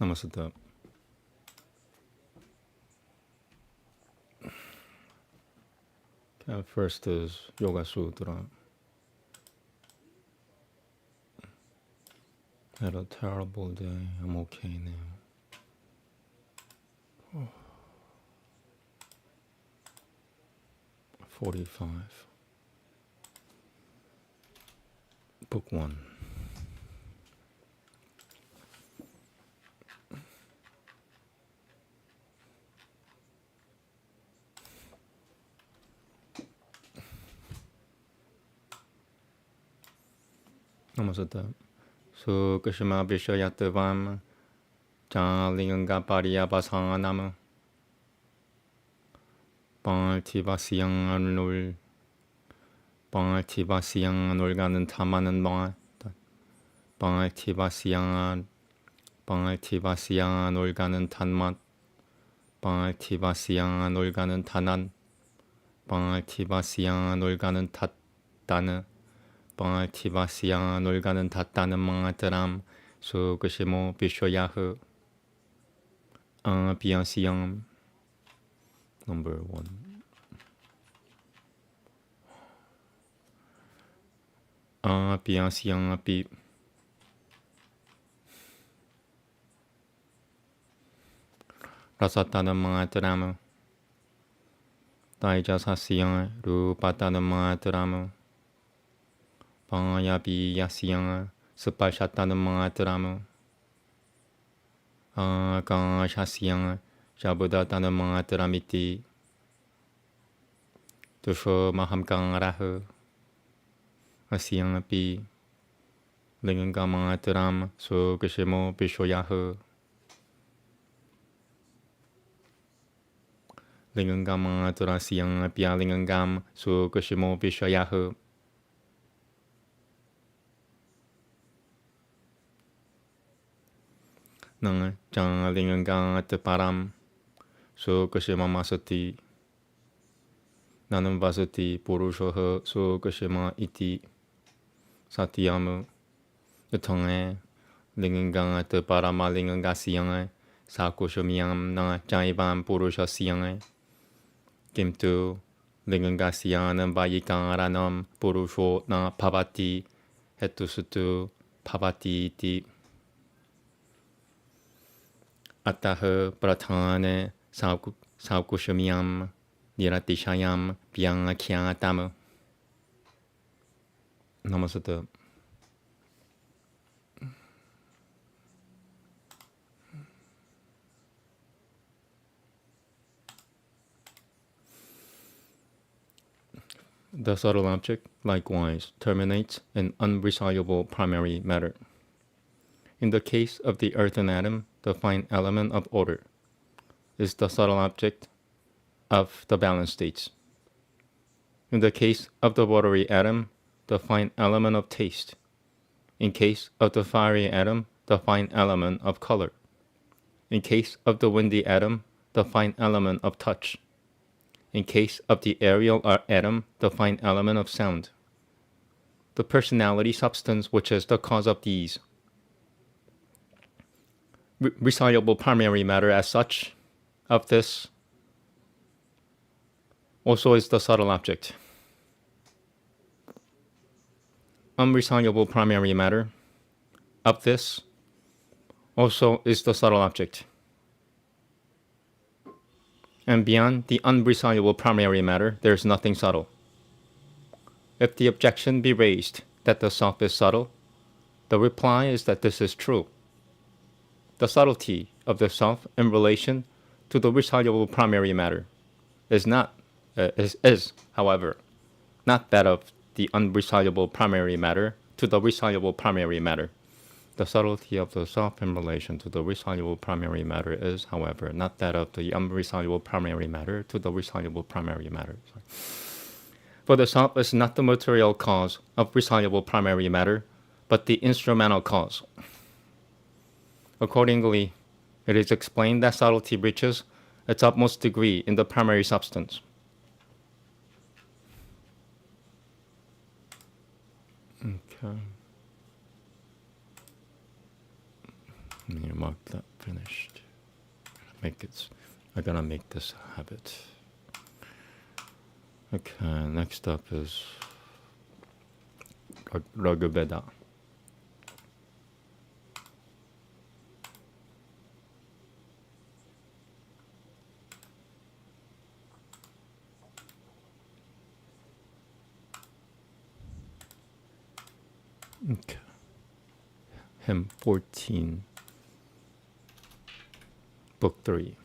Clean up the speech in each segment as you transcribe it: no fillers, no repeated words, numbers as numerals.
Namaste. Okay, first is Yoga Sutra. Had a terrible day. I'm okay now. 45. Book 1. Namaste. Sukashima Vishayatavam Jalinganga Pariya Basanam Baltivasiang 놀가는 탐하는 말 baltivasiang 놀가는 탄맛 baltivasiang 놀가는 탄한 baltivasiang 놀가는 탓다는 baltivasiang 놀가는 탓다는 망아트람 수그시모 비쇼야흐 비앙시앙 Number 1. Biangxiang bi Rasatanan mga drama Daijasasiang Rupatanan mga drama Pangayabi yasiang Supashatanan mga drama Gangashasiang Jabudatanan mga dramiti Tusho mahamgang rahu Asiang bi Linganga mga dram So gishimo bishoyahu Linganga mga drasiang bialingangam So gishimo bishoyahu Nang jang linganga teparam So gishima masati 나는 바스티 보루쇼허 수그시마 이티 사티야무 유통에 링은강아 뜨바라마 링은가시양에 사쿠쇼미암 나 자이반 보루쇼시양에 김투 링은가시양은 바이강아라넘 보루쇼 나 파바티 헤투스투 파바티 이티 아따흐 브라탕에 사쿠쇼미암 Niratishayam Pyangakhyatama. Namaste. The subtle object, likewise, terminates in unresolvable primary matter. In the case of the earthen atom, the fine element of order is the subtle object of the balance states. In the case of the watery atom, the fine element of taste. In case of the fiery atom, the fine element of color. In case of the windy atom, the fine element of touch. In case of the aerial atom, the fine element of sound. The personality substance which is the cause of these. Resoluble primary matter as such, of this, also is the subtle object. Unresoluble primary matter of this also is the subtle object. And beyond the unresoluble primary matter, there is nothing subtle. If the objection be raised that the self is subtle, the reply is that this is true. The subtlety of the self in relation to the resoluble primary matter is, however, not that of the unresoluble primary matter to the resoluble primary matter. The subtlety of the self in relation to the resoluble primary matter is, however, not that of the unresoluble primary matter to the resoluble primary matter. For the self is not the material cause of resoluble primary matter, but the instrumental cause. Accordingly, it is explained that subtlety reaches its utmost degree in the primary substance. Okay. Let me mark that. finished. I gotta make this a habit. Okay, next up is Veda. Okay. Hymn 14, Book 3.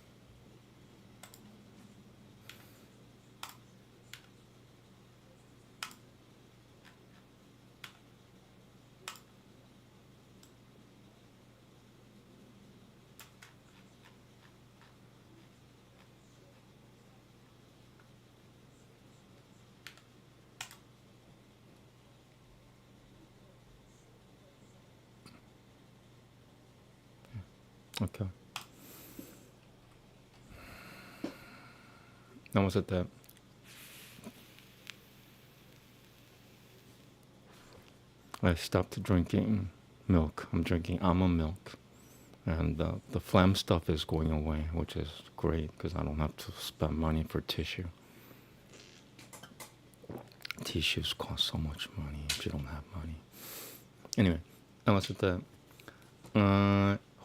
Okay. Namaste. I stopped drinking milk. I'm drinking almond milk. And the phlegm stuff is going away, which is great because I don't have to spend money for tissue. Tissues cost so much money if you don't have money. Anyway, Namaste.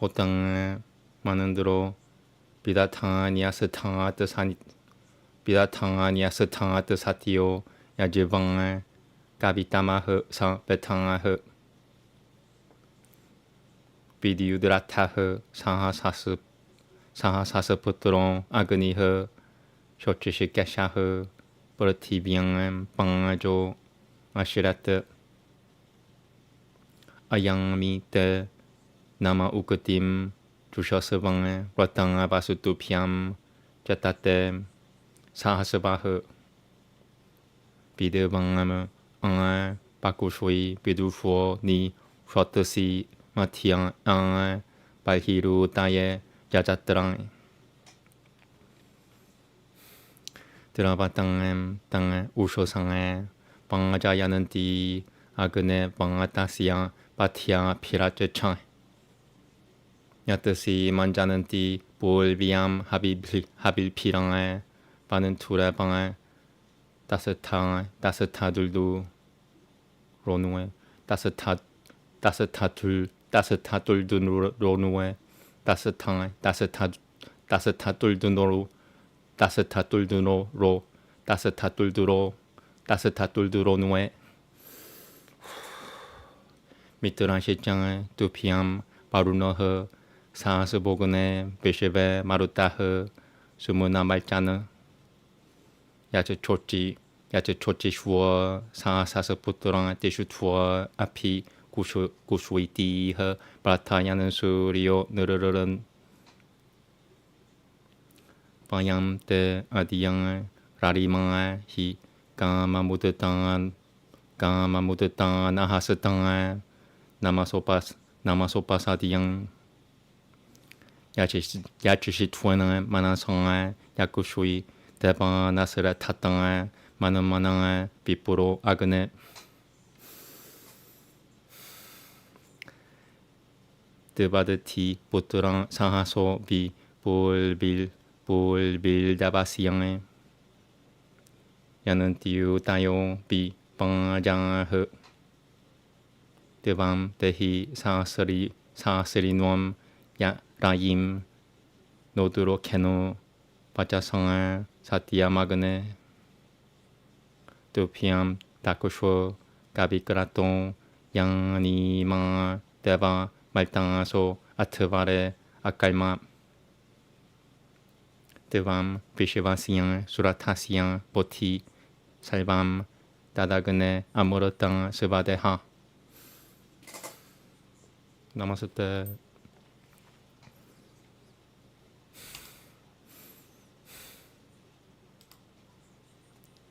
호땅에 마는드로 비다탕아니아스 탕아트 사티오 야지방에 까비타마흐 베탕아흐 비디우드라타흐 사하사스 푸트롱 아그니흐 쇼치시캐샤흐 버티비앙 방아조 아시라트 아양미테 Nama ukatim 주셔스방에 와땅아 바수투피암 자타테 사하스바흐 비드방암 앙아 바쿠쇼이 비두쇼 니 쇼트시 마티앙 앙아 발히루 따예 자자트랑 드라바땅엠 땅에 우쇼상에 방아자야는디 아그네 방아타시양 바티양 피라제창 야트시 만자는띠 볼비암 하빌피랑에 바는 투레방에 따스타둘두 로누에 따스타둘두 로누에 따스타둘두 로누에 미트란 시장에 두피암 바루너흐 사스보그네 베쉐베 마루타흐 수무나 말자느 야채 초치 슈어 사사스푸트랑 데슈투어 아피 구슈이티흐 브라타야는 수리오 느르르른 방얌때 아디양 라리망아 히 까마무드땅 아하스땅 나마소파사디양 야치시 투어는 만화성아 야쿠슈이 대방 나스라 타땅아 만만앙아 비프로 아그네 드바드티 보트랑 상하소 비 볼빌 다바시양에 야는 띠우 따요 비 방장흐 드밤 대히 사스리 놈 야 라임 노드로 캐노 바자성아 사티야마그네 두피암 다쿠쇼 가비크라똥 양니마 데바 말땅아소 아트바레 아칼마 드밤 비시바시양 수라타시양 보티 살밤 다다그네 아무르땅 스바데하 나마스테.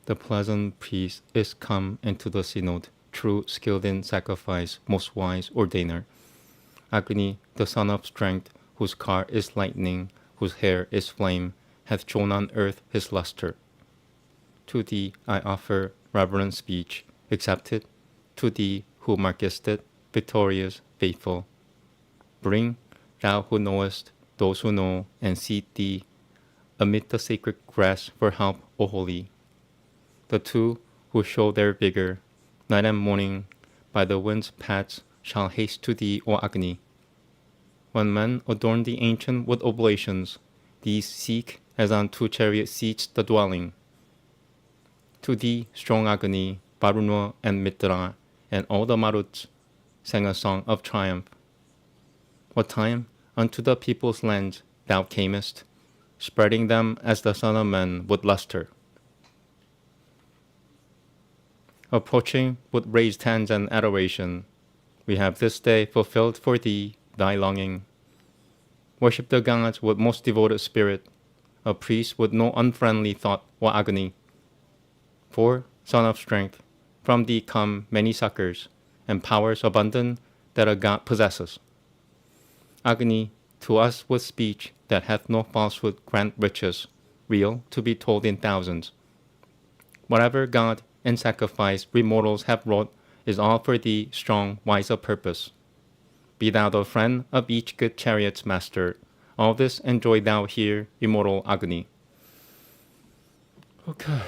The pleasant priest is come into the synod, true, skilled in sacrifice, most wise ordainer. Agni, the son of strength, whose car is lightning, whose hair is flame, hath shown on earth his luster. To thee I offer reverent speech, accept it. To thee, who markest it, victorious, faithful. Bring, thou who knowest, those who know and seek thee amid the sacred grass for help, O holy. The two who show their vigor, night and morning, by the wind's paths shall haste to thee, O Agni. When men adorn the ancient with oblations, these seek as on two chariot seats the dwelling. To thee, strong Agni, Varuna and Mitra, and all the Maruts sang a song of triumph. What time unto the people's lands thou camest, spreading them as the Son of Man with luster. Approaching with raised hands and adoration, we have this day fulfilled for thee thy longing. Worship the gods with most devoted spirit, a priest with no unfriendly thought or agony. For, Son of Strength, from thee come many succors, and powers abundant that a god possesses. Agni, to us with speech that hath no falsehood grant riches, real to be told in thousands. Whatever god and sacrifice we mortals have wrought is all for thee strong, wise of purpose. Be thou the friend of each good chariot's master. All this enjoy thou here, immortal Agni. Okay.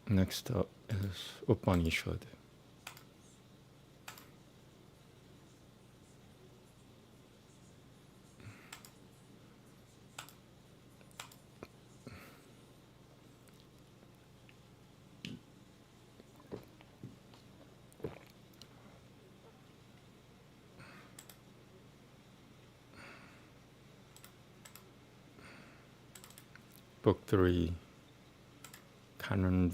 Next up is Upanishad. Book 3, Canon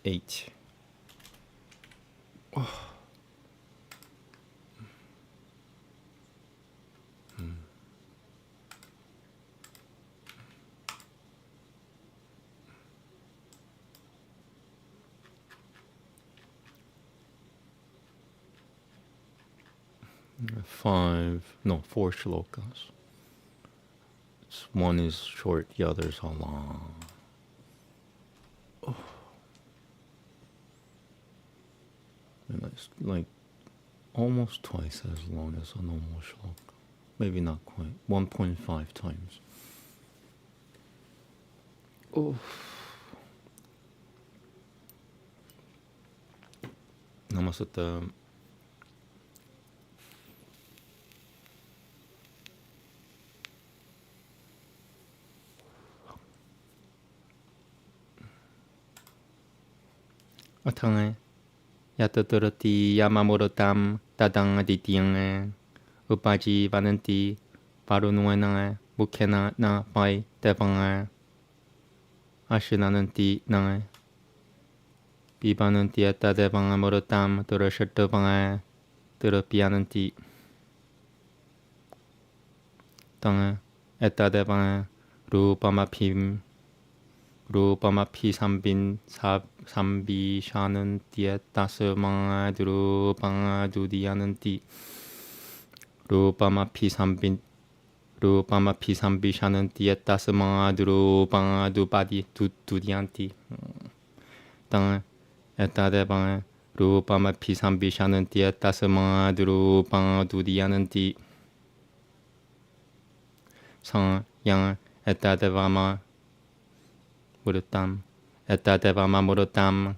8. Oh. Four shlokas. One is short, the others are long. Oh. And it's like almost twice as long as a normal shloka. Maybe not quite. 1.5 times. Oh. Namaste. Atang Yataturati Yamamurotam Tadang Adityan Upaji Vananti Parunuana Mukena Na Pai Devanga Ashinananti Na Bibananti Ata Devanga Murotam Turashatavanga Turapiananti Tanga Ata Devanga Rupamapim Rupamapi Sambin Sambi Shananti Tasmanga Drupanga Dudiananti Rupamapi Sambin Rupamapi Sambi Shananti Tasmanga Drupanga Dupadi Dudianti Tang Etadebanga Rupamapi Sambi Shananti Tasmanga Drupanga Dudiananti Sang Yang Etadevama Murutam, Etadevama Murutam,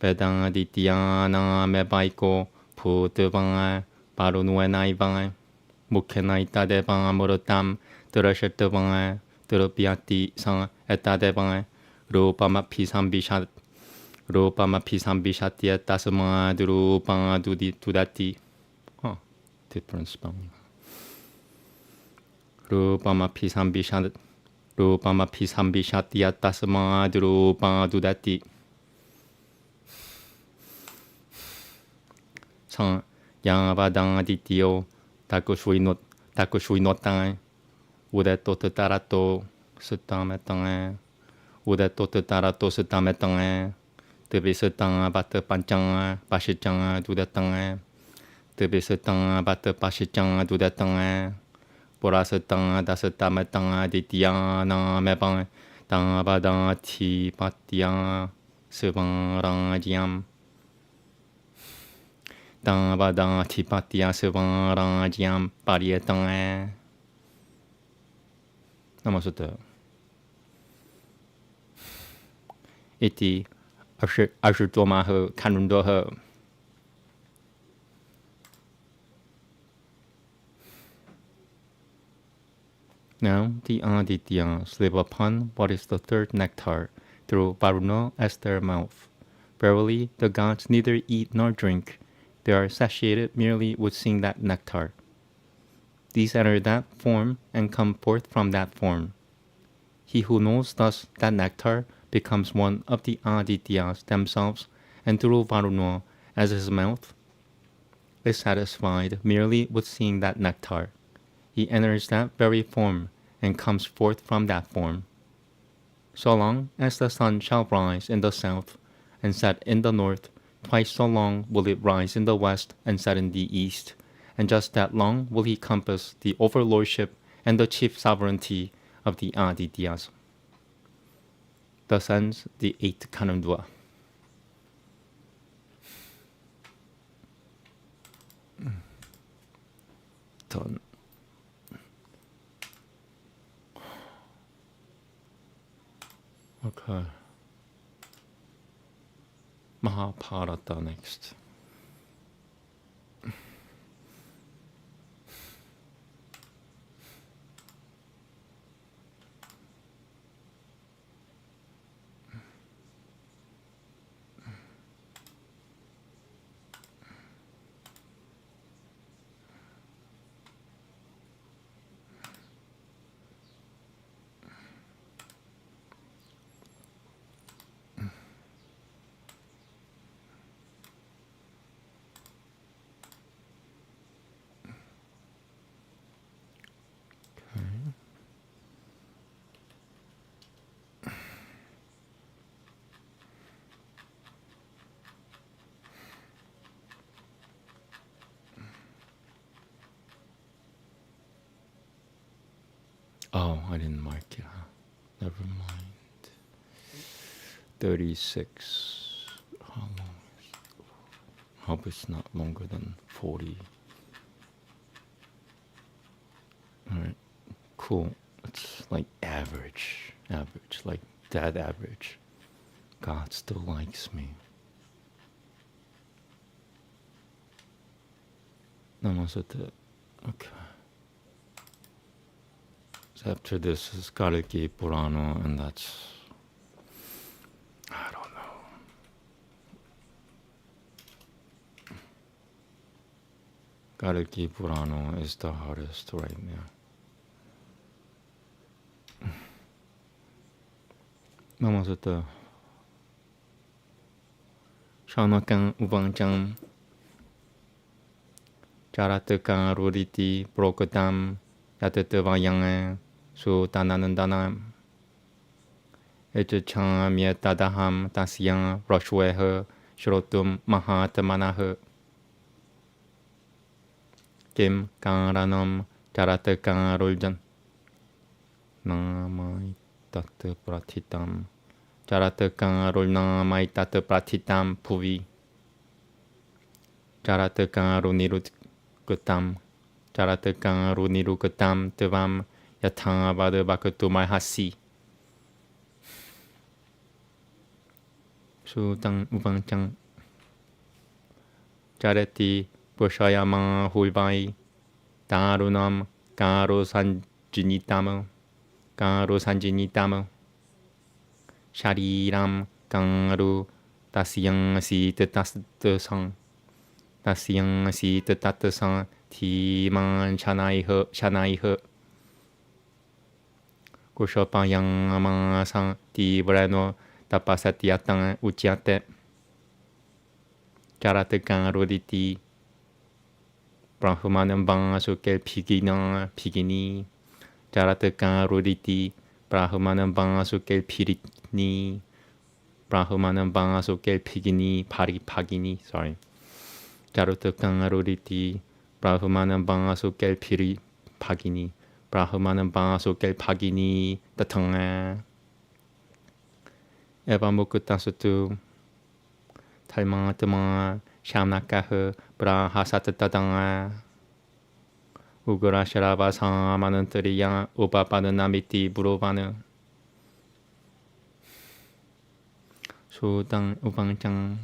Vedang Adityana Mebaiko, Putavanga, Parunuenaivanga, Mukena Itadevanga Murutam, Turashatavanga, Turupiati Sang Etadevanga, Rupamapi Sambishat, Rupamapi Sambishati Tasma, Drupanga Dudati. Oh, different spelling. Rupamapi Sambishat. Rupamapi Sambishati Tasma Drupanga Dudati Sang Yang Vadang Adityo Takushuinotang Udeto Tarato Sutametang Udeto Tarato Sutametang Tebisatang Bata Panchang Pashichang Dudatang Tebisatang Bata Pashichang Dudatang Borasatanga dasatamatanga dityana mebang Dangabadati patya Sivangrajyam Dangabadati patya Sivangrajyam Paryatanga Namaste. Iti Ashurtomaho Kanundoho. Now the Adityas live upon what is the third nectar through Varuna as their mouth. Verily, the gods neither eat nor drink. They are satiated merely with seeing that nectar. These enter that form and come forth from that form. He who knows thus that nectar becomes one of the Adityas themselves, and through Varuna as his mouth is satisfied merely with seeing that nectar. He enters that very form and comes forth from that form. So long as the sun shall rise in the south and set in the north, twice so long will it rise in the west and set in the east, and just that long will he compass the overlordship and the chief sovereignty of the Adityas. Thus ends the 8th Kanundwa. Done. Okay. Mahabharata next. Oh, I didn't mark it, huh? Never mind. 36. How long is it? Hope it's not longer than 40. Alright, cool. It's like average, like that average. God still likes me. Namaste. Okay. So after this is Kalki Purana, and that's, I don't know. Kalki Purana is the hardest right now. Namaste. Shanakan Upancham Charataka Ruditi Prokatam Yatatavayanga Sutanandanam Echacham Yetadaham Tasyang Roshweha Shrotum Mahatmanaha Kim Karanam Charataka Ruljan Namai Tat Pratitam Charataka Rulnamai Tat Pratitam Puvi Charataka Runirut Gutam Charataka Runirukatam Tevam Yatang Bada Bakatumai Hasi Sutang Upanchang Charati Pushayama Hulvai Tarunam Karo Sanjinitama Karo Sanjinitama Shariram Kangaru Tasyang Si Tetasang Tasyang Si Tetasang Timan Chanaihe Kushopayang Amasang Tibrano Tapasatyatang Uchyate Charatekan Roditi Brahmanam Bangasukel Pigini Charatekan Roditi Brahmanam Bangasukel Piritni Brahmanam Bangasukel Pagini sorry Charatekan Roditi Brahmanam Bangasukel Pagini Brahmanan Basukal Pagini Tatanga Eva Mukutasutu Talmatama Shamnakahu Brahasatadanga Ugura Sharava Samanantariya Upapadanamiti Buruvanu Sudang Ubangchang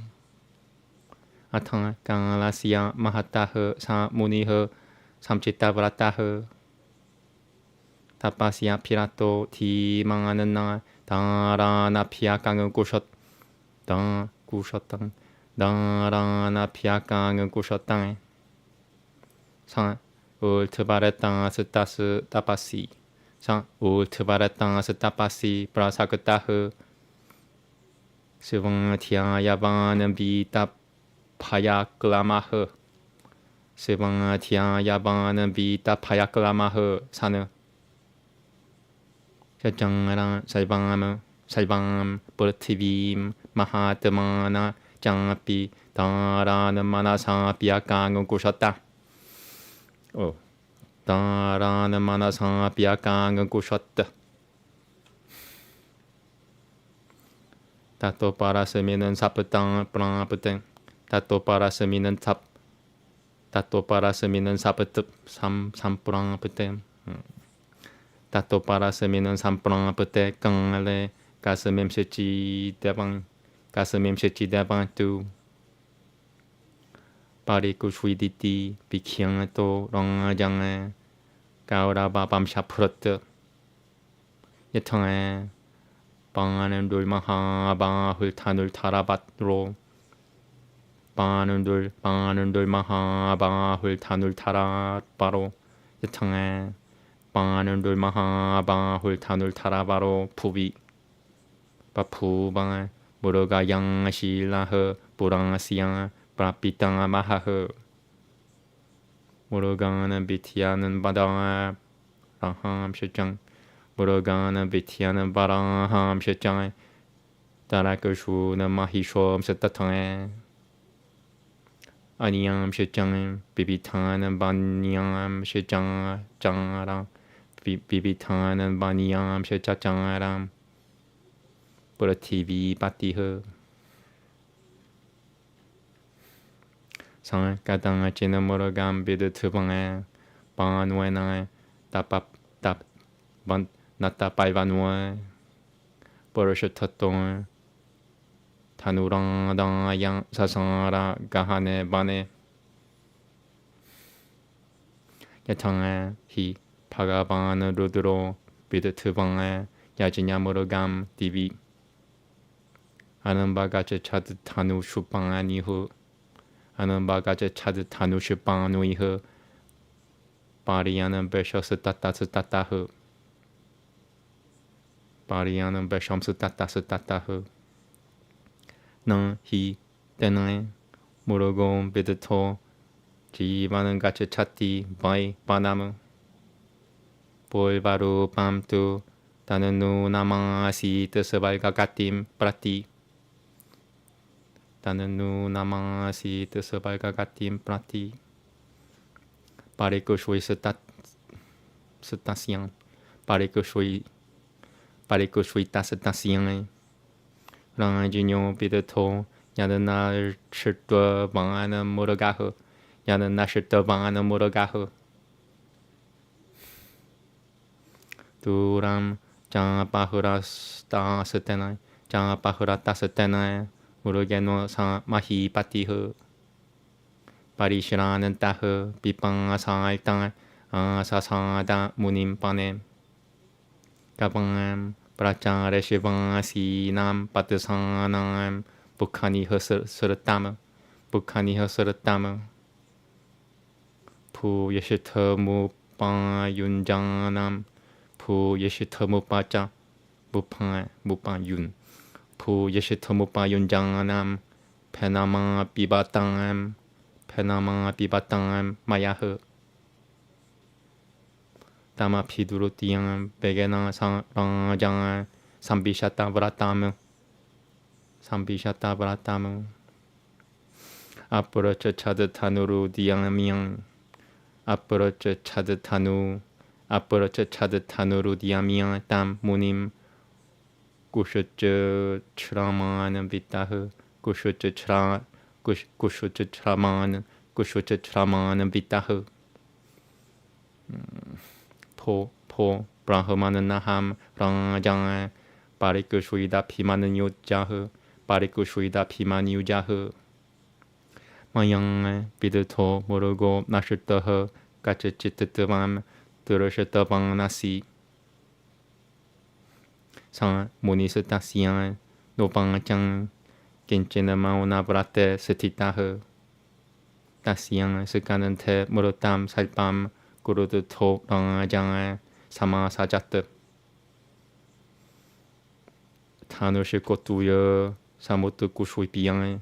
Atang Kangalasya Mahataha Sa Muniha Samchitavrataha Tapasya Pirato Ti Manganana Darana Piakangan Kushat Dan Kushatang Darana Piakangan Kushatang Sang Ultivaretang Setas Tapasi Sang Ultivaretang Setapasi Prasakataha Sivang Tia Yavan Vita Payaklamaha Sivang Tia Yavan Vita Payaklamaha Sana Jangaran Saibam Purtivim Mahatmana Jangapi Darana Manasa Piakangan Kushata Oh Darana Manasa Piakangan Kushata Tato paraseminan sapetang prapeteng Tato paraseminan sap Tato paraseminan sapetep samprang peteng Tato paraseminan samprang pete kangale kasemem sechi devang tu Parikushwiditi Bikyang to Rangajang Gauraba Bamshapurata Yatang Banandul Mahabahul Tanul Tarabatro Banandul Mahabahul Tanul Tarabaro Yatang Banandul Mahabahul Tanul Tarabaro Pubi Bapubang Burugayang Shilah Burangasiang Prapitang Mahaha Murugan Bityanan Badang Raham Shajang Murugan Bityanan Baraham Shajang Tarakashuna Mahishom Satatang Aniyam Shajang Bibitan Banyam Shajang Jangaram Bibitan Banyam Shajangaram Purativi Patiha Sang Kadang China Muragam Bid Tubang Banwena Tapap Tap Ban Natapaivanwa Purushatatong Tanurang Dang Sasara Gahane Bane Yatang Hi Pagaban Rudro Bid Tubang Yajinya Muragam Divi Anambagacha Chad Tanu Shupanganihu Anambagacha Chad Tanu Shupanuihu Parianam Beshostatatahu Parianam Beshamsatatahu Nang Hi Denai Murogom Bidato Jivanan Gacha Chati Bai Banamu Bolvaru Pamtu Tananu Namasi Tesabalgagatim Prati Tananu Namasi Tesabalgagatim Prati Parikushwi Setasiang Parikushwi Tasatasiang Rangajinyo Bidato Yadana Shirtua Bangana Muragahu Yadana Shirtua Bangana Muragahu Duram Jangapahuras Tasatenai Jangapahurat Murugeno Sa Mahi Patihu Parishranantahu Pipang Asaitang Asasada Munim Panem Kabangam Prachare Shivang Asinam Patasanam Bukhani Suratama Pu Yeshitamu Payunjanam Pu Yeshitamu Pacha Bupan Yun Pu Yeshitamu Payunjanam Penama Pibatangam Mayahu Dama Pidurutiang Begena Rangjang Sambishata Vratamu Apuracha Chadatanu Dianamiang Apuracha Chadatanu 앞으로처 차듯한으로 디아미야 땀 무님 구쇼쩌 트라마는 비타흐 구쇼쩌 트라마는 비타흐 포 브라흐마는 나함 랑장 바리크슈이다 피마는 요자흐 바리크슈이다 피만 유자흐 마양 비드토 모르고 나슈떠흐 까츠치뜨뜨밤 들으셨더방 나시 상 모니스타시안 노방짱 겐체나 마오나브라테 스티타흐 따시양 스카는테 무르땀 살밤 구르드토 랑장 사마사자뜨 타누실꽃두여 사무뜨 구슈이비양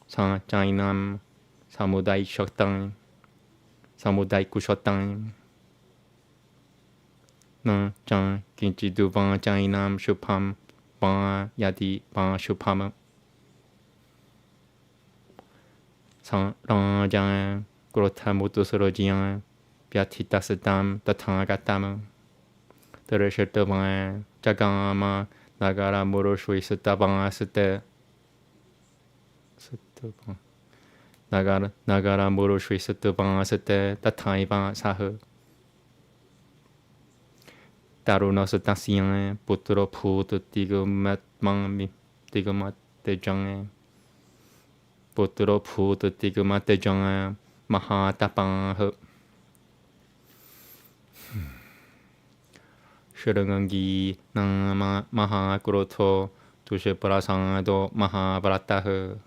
상 짜이남 사무다이 셔땅 사무다이 구셔땅 나 장 긴지두 방 짜이남 슈팜 방 야디 방 슈팜 상 랑장 그렇다 못스러지양 비아티타스담 따탕아가담 들으셨더방 자강아마 나가라 모로슈이스따방아스테 나가라 모로슈이스따방아스테 따타이방 사흐 따로너스타시양 부트로 푸드 디그맛망미 디그맛대장에 부트로 푸드 디그맛대장에 마하따방흐 슈릉은기 낭 마하그로토 두시프라상도 마하바라타흐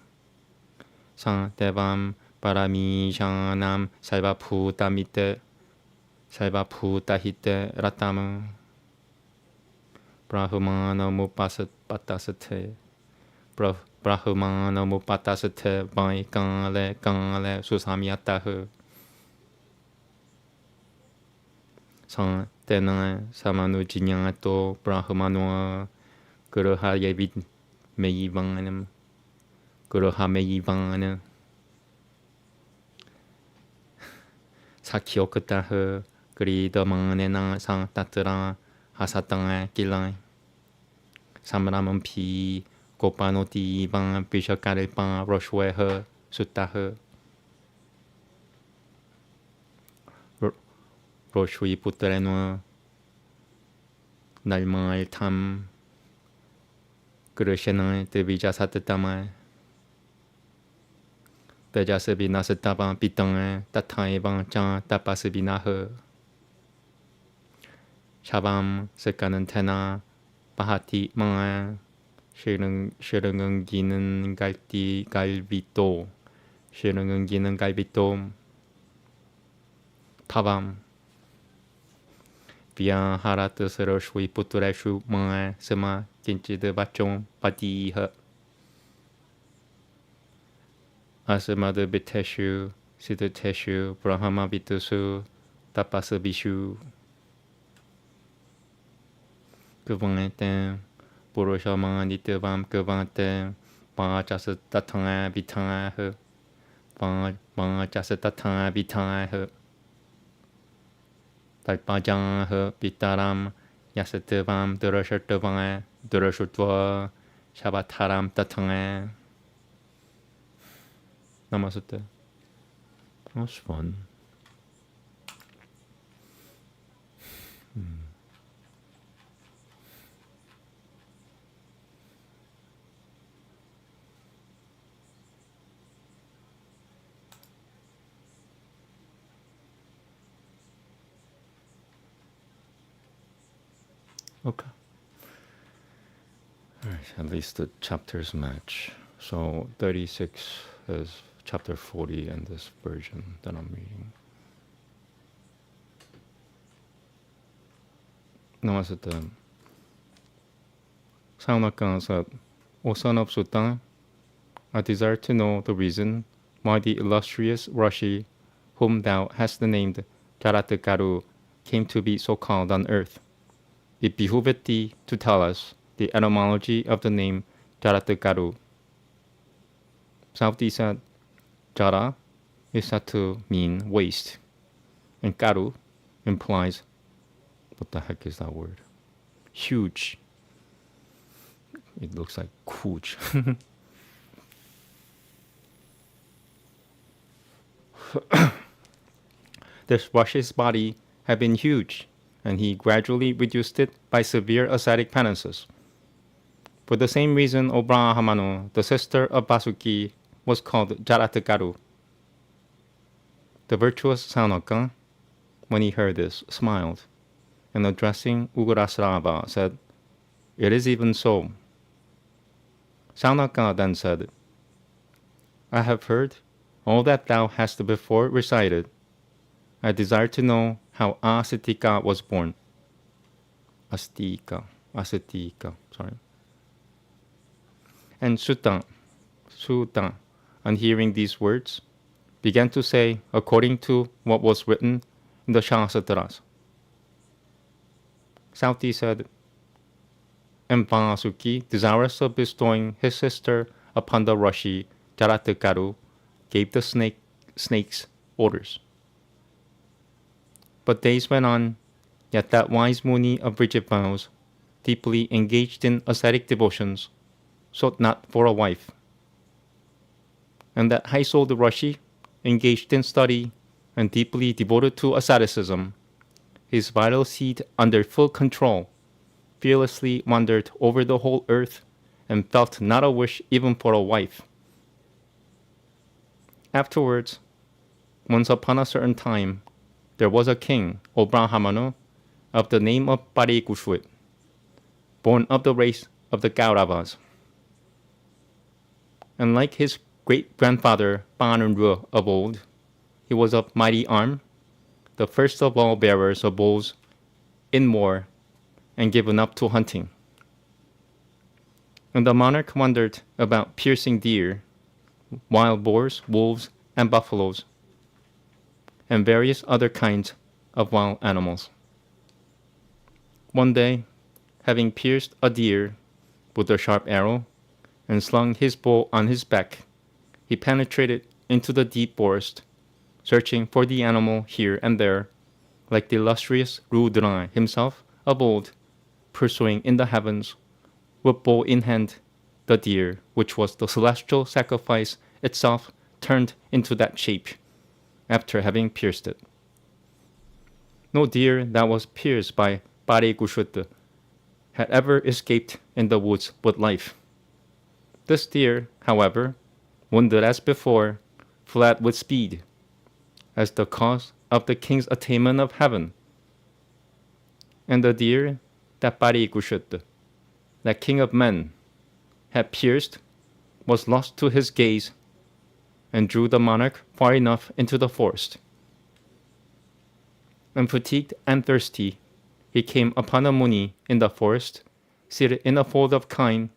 상대밤 바라미샹남 살바푸따미테 살바푸따히테 라타무 브라흐마나 무파스테 브라흐마나 무파타스테 바이 깡레 수사미야타흐 상 때는 사마누지냐또 브라흐마노 그러하 예비 메이방은 그러하 메이방은 사키오크타흐 그리더망네나 상 따트라 하사땅에 길라이 삼라문 피 고파노티방 비셔카르방 로슈에흐 수타흐 로슈이 부트레노 날마일탐 그르시는 데비자사트타마 베자스비나스타방 비땅에 따타이방 짱 따파스비나흐 샤밤 색가는 테나 바하티 망아 쉐릉은기는 갈비또 쉐릉은기는 갈비또 타밤 비아하라 뜻으로 슈이 부뚜레슈 망아 스마 긴치드 바종 바디허 아스마드 비테슈 시드테슈 브라하마 비투수 타파스 비슈 그방에 때 보로샤망아 니트밤 그방 때 방아짜스 따탕아 비탕아 흐 방아짜스 따탕아 비탕아 흐 달빠장 흐 비따람 야스트밤 들어셔트방에 들어셔트와 샤바타람 따탕아 Namaste. That was fun. Okay. Alright, at least the chapters match. So 36 is chapter 40 in this version that I'm reading. Namaste. Saunaka said, O son of Sutta, I desire to know the reason why the illustrious Rishi, whom thou hast named Jaratakaru, came to be so called on earth. It behoveth thee to tell us the etymology of the name Jaratakaru. Sauti said, Jara is said to mean waste, and Karu implies, what the heck is that word? Huge. It looks like huge. This Rashi's body had been huge, and he gradually reduced it by severe ascetic penances. For the same reason, Obrahamanu, the sister of Basuki, was called Jaratakaru. The virtuous Saunaka, when he heard this, smiled, and addressing Ugrasrava, said, "It is even so." Saunaka then said, "I have heard all that thou hast before recited. I desire to know how Asetika was born." Asetika, sorry. And Suta, on hearing these words, began to say according to what was written in the Shastras. Sauti said, "And Vasuki, desirous of bestowing his sister upon the Rashi, Jaratakaru, gave the snakes orders. But days went on, yet that wise Muni of rigid vows, deeply engaged in ascetic devotions, sought not for a wife. And that high-souled Rashi, engaged in study and deeply devoted to asceticism, his vital seed under full control, fearlessly wandered over the whole earth and felt not a wish even for a wife. Afterwards, once upon a certain time, there was a king, Obrahamanu, of the name of Parikushwit, born of the race of the Kauravas. And like his great-grandfather Banurva of old, he was of mighty arm, the first of all bearers of bows in war, and given up to hunting. And the monarch wandered about piercing deer, wild boars, wolves, and buffaloes, and various other kinds of wild animals. One day, having pierced a deer with a sharp arrow and slung his bow on his back, he penetrated into the deep forest, searching for the animal here and there, like the illustrious Rudra himself of old, pursuing in the heavens, with bow in hand, the deer, which was the celestial sacrifice itself turned into that shape, after having pierced it. No deer that was pierced by Parikushwita had ever escaped in the woods with life. This deer, however, wounded as before, fled with speed, as the cause of the king's attainment of heaven. And the deer that Parikushwita, that king of men, had pierced, was lost to his gaze, and drew the monarch far enough into the forest. And fatigued and thirsty, he came upon a Muni in the forest, seated in a fold of kine,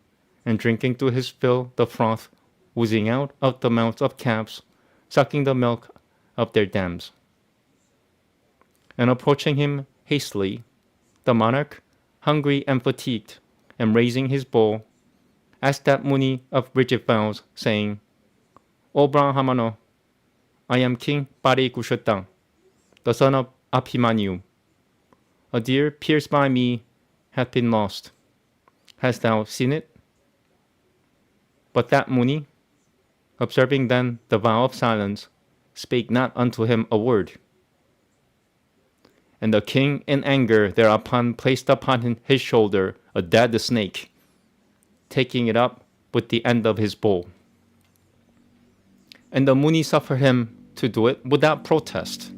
and drinking to his fill the froth oozing out of the mouths of calves, sucking the milk of their dams. And approaching him hastily, the monarch, hungry and fatigued, and raising his bow, asked that Muni of rigid vows, saying, "O Brahmano, I am King Parikushwata, the son of Abhimanyu. A deer pierced by me hath been lost. Hast thou seen it?" But that Muni, observing then the vow of silence, spake not unto him a word. And the king in anger thereupon placed upon his shoulder a dead snake, taking it up with the end of his bow. And the Muni suffered him to do it without protest,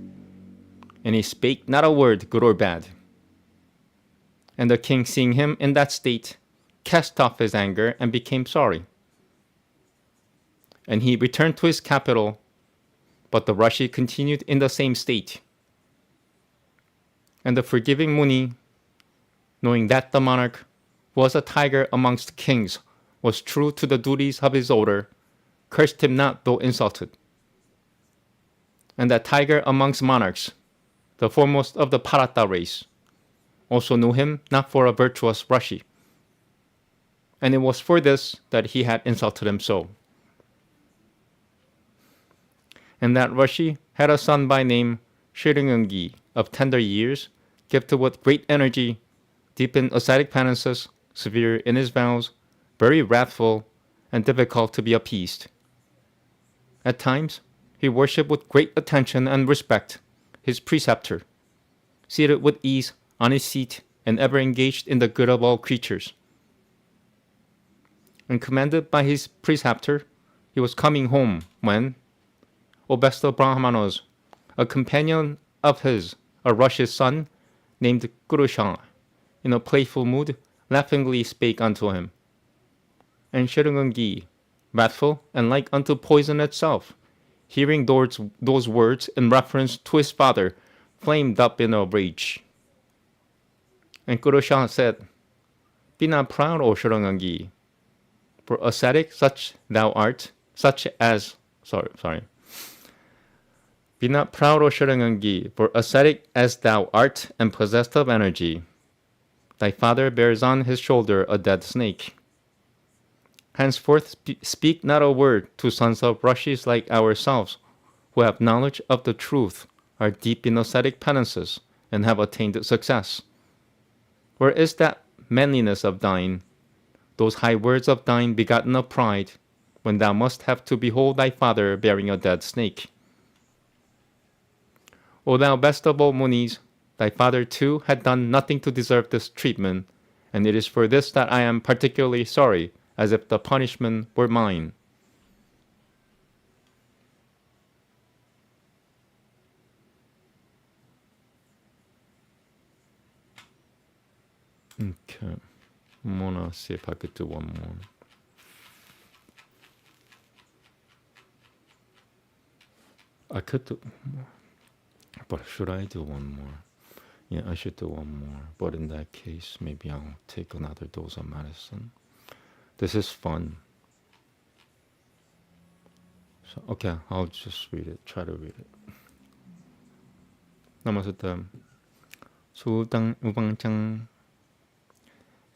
and he spake not a word, good or bad. And the king, seeing him in that state, cast off his anger and became sorry. And he returned to his capital, but the Rashi continued in the same state. And the forgiving Muni, knowing that the monarch was a tiger amongst kings, was true to the duties of his order, cursed him not though insulted. And that tiger amongst monarchs, the foremost of the Parata race, also knew him not for a virtuous Rashi. And it was for this that he had insulted him so. And that Rashi had a son by name Shirungungi, of tender years, gifted with great energy, deep in ascetic penances, severe in his vows, very wrathful, and difficult to be appeased. At times, he worshipped with great attention and respect his preceptor, seated with ease on his seat and ever engaged in the good of all creatures. And commanded by his preceptor, he was coming home when, O best of Brahmanas, a companion of his, a Rush's son, named Kurusha, in a playful mood, laughingly spake unto him. And Shirungungi, wrathful and like unto poison itself, hearing those words in reference to his father, flamed up in a rage. And Kurusha said, Be not proud, O Shirungungi, for ascetic such thou art, Be not proud, O Shirungungi, for ascetic as thou art and possessed of energy. Thy father bears on his shoulder a dead snake. Henceforth speak not a word to sons of Rishis like ourselves, who have knowledge of the truth, are deep in ascetic penances, and have attained success. Where is that manliness of thine, those high words of thine begotten of pride, when thou must have to behold thy father bearing a dead snake? O thou best of all Munis, thy father too had done nothing to deserve this treatment, and it is for this that I am particularly sorry, as if the punishment were mine. Okay, I'm gonna see if I could do one more. I could do more, but should I do one more? Yeah, I should do one more, but in that case, maybe I'll take another dose of medicine. This is fun. So, okay, I'll just read it, try to read it. Namaste. Sultan Ubangchang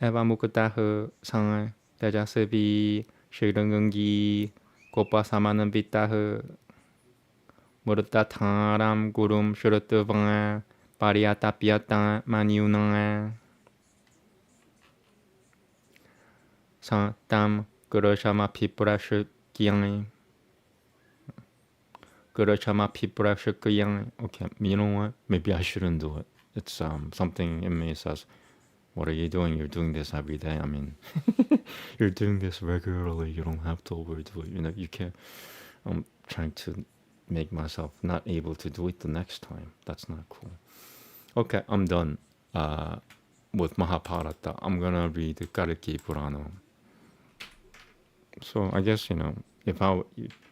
Eva Mukutahe Sang Dajasevi Shirungungi Kopa Samanan Vitahe Murtataram Gurum Shurutuvanga Pariata Piata Maniunanga Santam Gurushama Piprashu Kyang Gurushama Piprashu Kyang. Okay, you know what? Maybe I shouldn't do it. It's something in me says, what are you doing? You're doing this every day. I mean, you're doing this regularly. You don't have to overdo it. You know, you can't. I'm trying to make myself not able to do it the next time. That's not cool. Okay, I'm done with Mahabharata. I'm gonna read the Kalki Purana. So I guess, you know, if I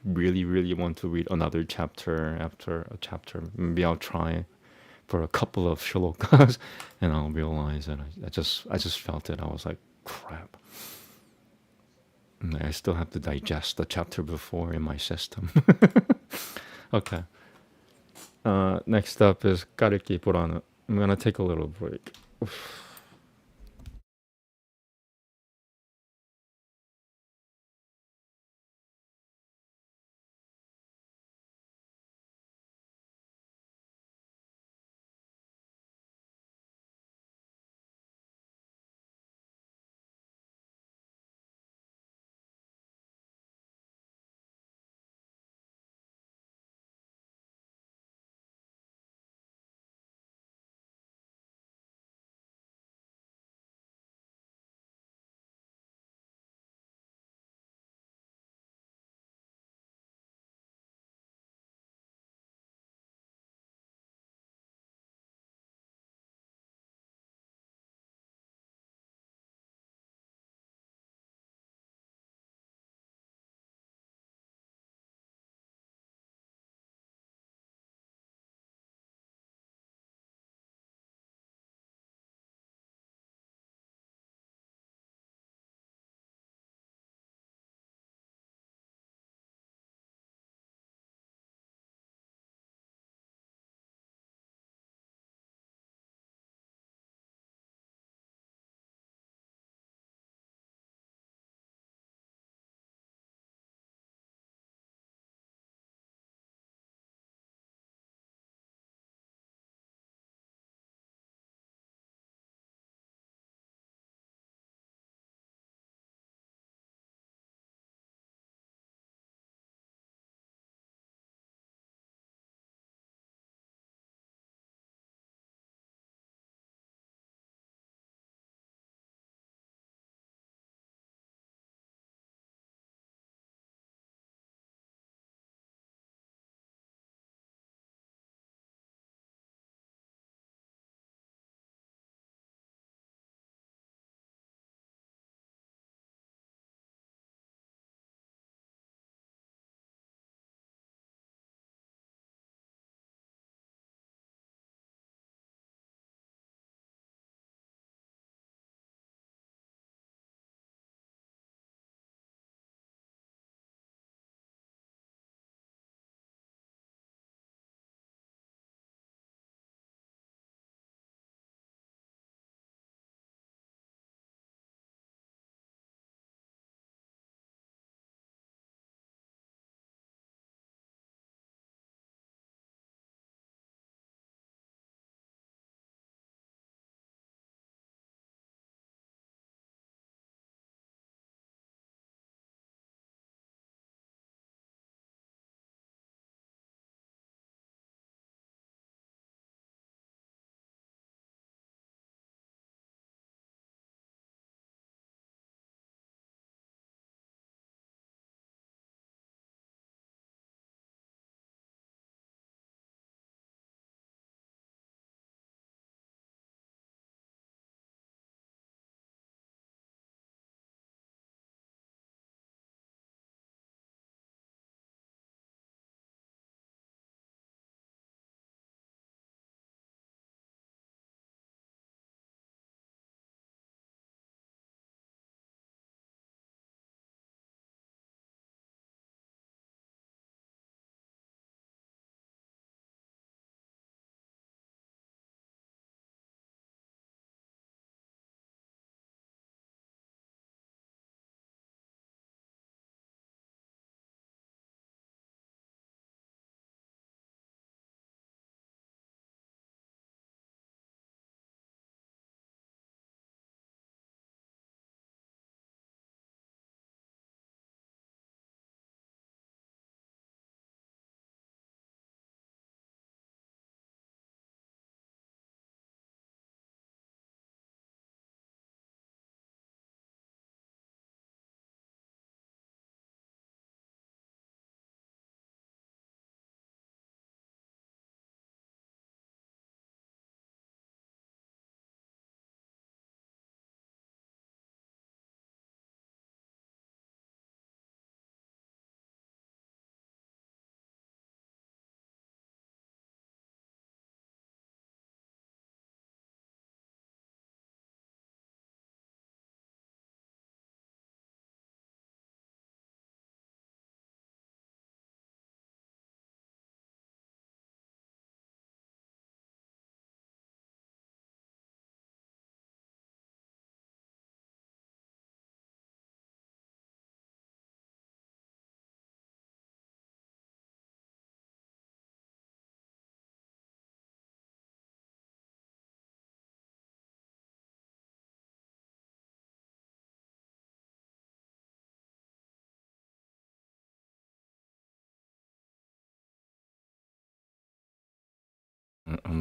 really, really want to read another chapter after a chapter, maybe I'll try for a couple of shlokas, and I'll realize that I just felt it. I was like, crap. I still have to digest the chapter before in my system. Okay. Next up is Kalki Purana. I'm gonna take a little break. Oof.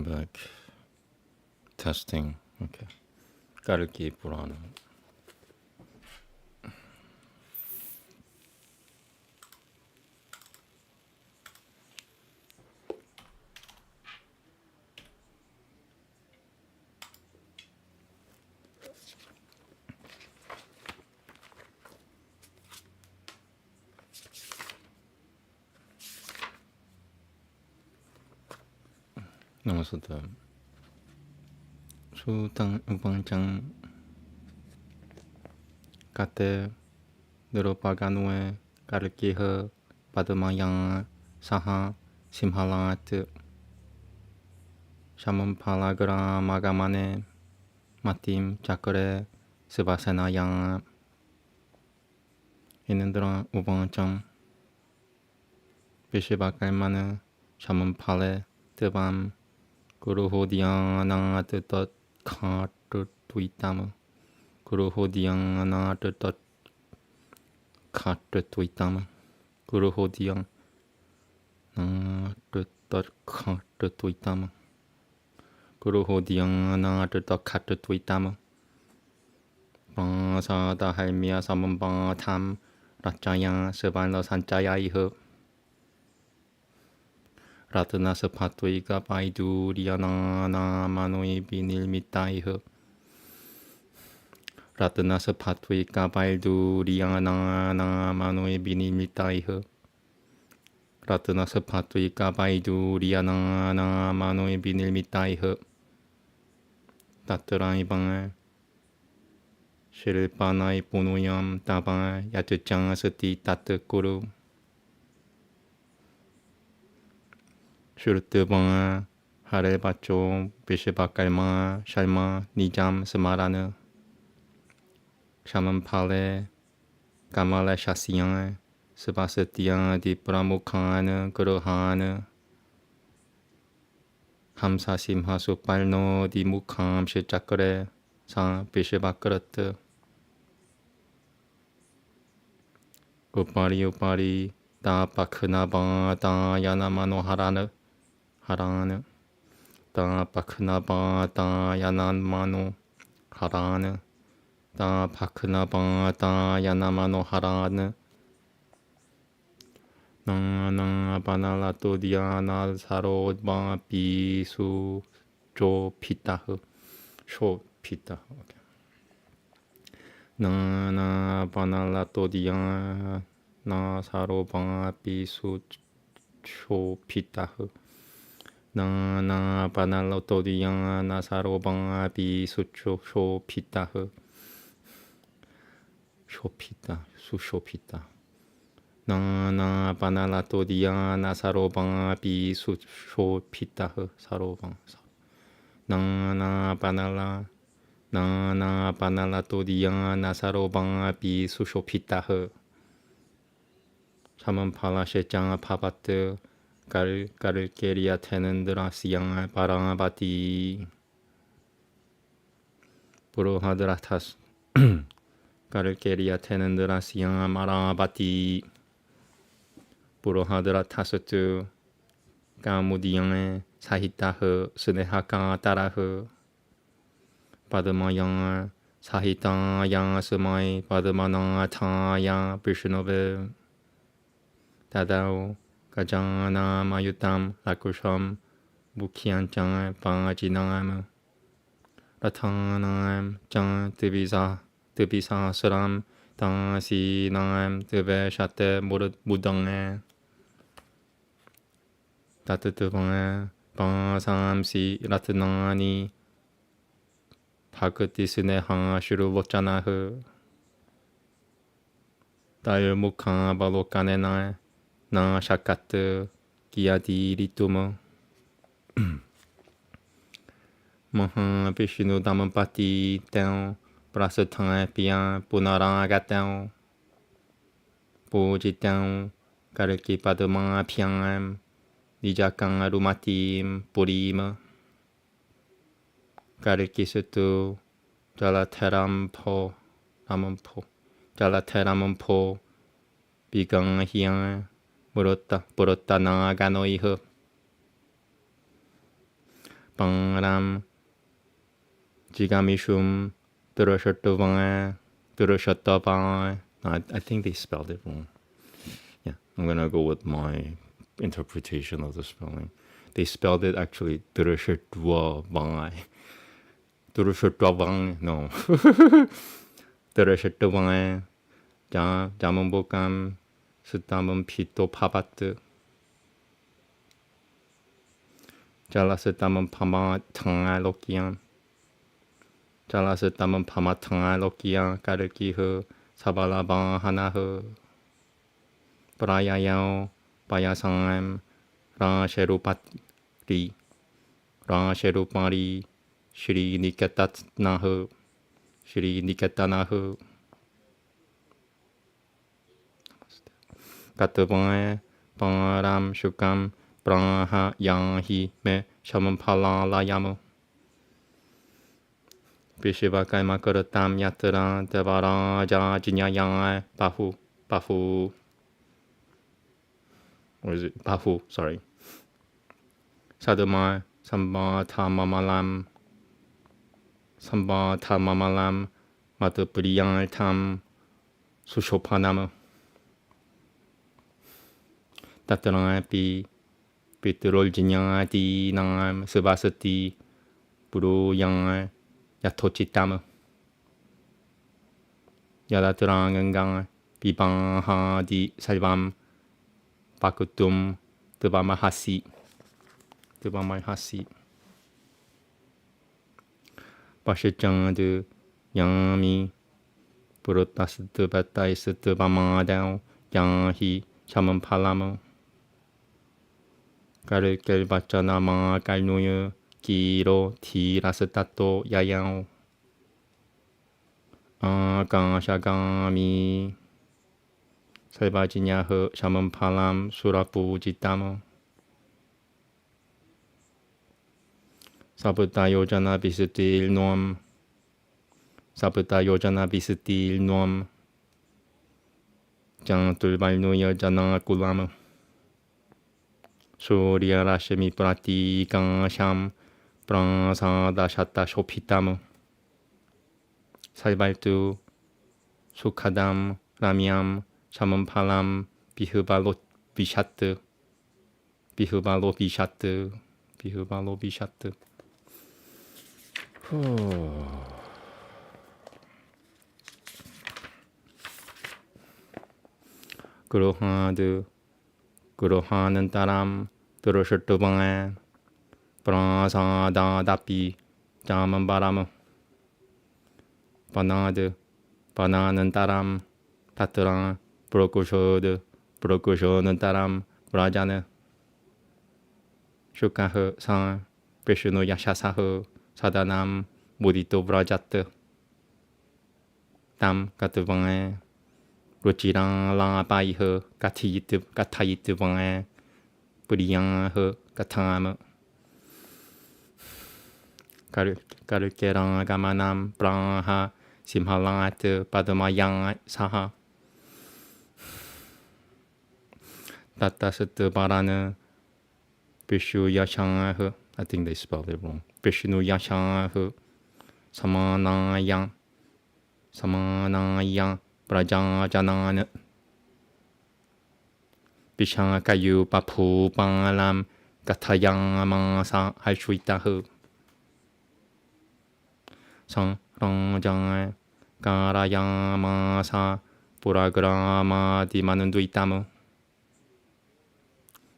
Welcome back. Testing. Okay. Kalki Purana. Namaste. Sutang Upanchang Kate Nirupaganue Kalkiha Padmayang Saha Simhalat Shamampalagra Magamane Matim Chakre Sivasenayang Inendra Upanchang Bishibakalmane Shamampale Tebam Guruhodhyana Tat Khat Tuitama Guruhodhyana Tat Khat Tuitama Guruhodhyana Tat Khat Tuitama Guruhodhyana Tat Khat Tuitama Pasada Halmia Samamba Tham Rachaya Sevana Sanchaya Iha Ratna Sapatwika Paiduriana Manoi Binilmitaiha Ratna Sapatwika Paiduriana Manoi Binilmitaiha Ratna Sapatwika Paiduriana Manoi Binilmitaiha Tatrai Bang Shilpanai Punuyam Taban Yatuchang Sati Tatakuru Shurtubang Hare Bacho Bishibakalma Shalma Nijam Samarana Shamampale Kamala Shasiyan Sabasatiyan Di Pramukhan Guruhan Hamsa Simha Supalno Di Mukham Shechakre Sa Bishibakarata Upari Da Pakhnaba Da Yanamano Harana Da Pakhnaba Da Yanamano Harana Da Pakhnaba Da Yanamano Harana Na Banalato Diana Sarodba Bisu Jo Pitah Sho Pitah Na Banalato Diana Na Saroba Bisu Cho Pitah Na Banaloto Diana Saroba Bisu Cho Pitah Shopita Sushopita Na Banalato Diana Saroba Bisu Cho Pitah Saroba Na Banalato Diana Saroba Bisu Cho Pitah Shamampala Shechang Pabat Kalkeria Tenendra Siang Parabati Purohadratas Kalkeria Tenendra Siang Marabati Purohadratasatu Kamudiang Sahitah Sunehaka Tarah Padmayang Sahita Yang Sumai Padmana Taya Vishnove Tadao Gajana Mayutam Lakusham Bukyanchang Pajinam Ratanam Jang Tibisa Saram Tansi Nam Tibe Shate Mudang Tatutubang Pansamsi Ratanani Pakutisune Ha Shuruvochanah Dayumukha Balokanena Na Shakat Giyadi Ritumo Maha Vishnu Dhamapati Tao Prasathan Pian Punaragatam Pujitam Kalki Padma Pian Nijakang Arumatim Purima Kalki Sutu Jalaterampo Ramampo Jalaterampo Bigang Hiang Purutta Naganoiha 방람 지가미슌 들으셨더방 들으셨더방. I think they spelled it wrong. Yeah, I'm gonna go with my interpretation of the spelling. They spelled it actually 들으셨더방. 들으셨더방. No. 들으셨더방. 자, 자문복감 스타문 피또 파바트. 잘라스타문 파마 탕알로키양. 잘라스타문 파마 탕알로키양. 까르키흐 사발라방 하나흐. 브라야야오 바야상암 라셰루파리 라셰루파리 Shri निकेतनाह कतवाय पाराम शुकम प्राणायाहि में शमफलायाम पिशिवाकाय करताम यात्रा देवाराजा जिन्यायाय बाहु Or is it Bahu? Sorry. Sadama Sambathamamalam Matapriyaltam Sushopanam Tatrapi Pitroljinyati Nam Savasati Puruyang Yatochitam Yadatragangang Pibangha Salvam Pakutum Devamahasi Pashachand Yami Purutas Devatais Devamadao Yahi Chamampalamo Karkel Bachanama Kalnuya Kiro Tirasatato Yayao Agashagami 살바지냐흐 샤먼팔람 수라부지타모 사부타 요자나 비스틸 놈 장툴발누여 자나 꿀라모 수리아라시미 프라티강샴 프랑사다샤타 쇼피타모 살발투 수카담 라미암 샤먼팔람 비흐발로 비샤트 그러하는 따람 들으셨더방에 프랑사다다피 자만바람 바나는 따람 타트랑 브로코쇼는 따람 브라자는 슈카흐 상 베슈노 야샤사흐 사다남 모디토 브라자트 땀 까트방에 로치랑 라바이흐 까타이트 방에 브리양흐 까탕암 까르케랑 가마남 브랑하 심할랑아트 바드마양 사하 Tatasat Barana Pishu Yashangahu. I think they spelled it wrong. Pishnu Yashangahu Samanayang Prajajanana Pishakayu Papu Palam Katayang Masa Halshuitahu Sang Rangjang Karayamasa Puragrama Dimanunduitamu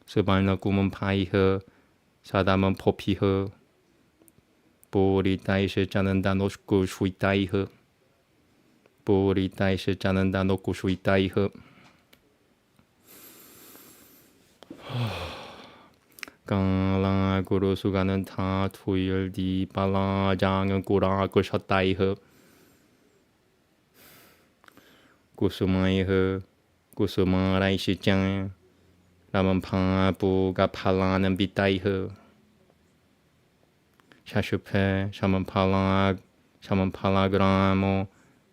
스발나 꿈은 파이흐 사담은 포피흐 보리다이시 짜는다 놓고 슈이다이흐 보리다이시 짜는다 놓고 슈이다이흐 강라 구루수가는 다 투일디 발라장은 꾸라고 셨다이흐 구수마이흐 구수마라이시짱 라만팡아부가 팔라는 비타이흐 샤슈페 샤먼팔라그라모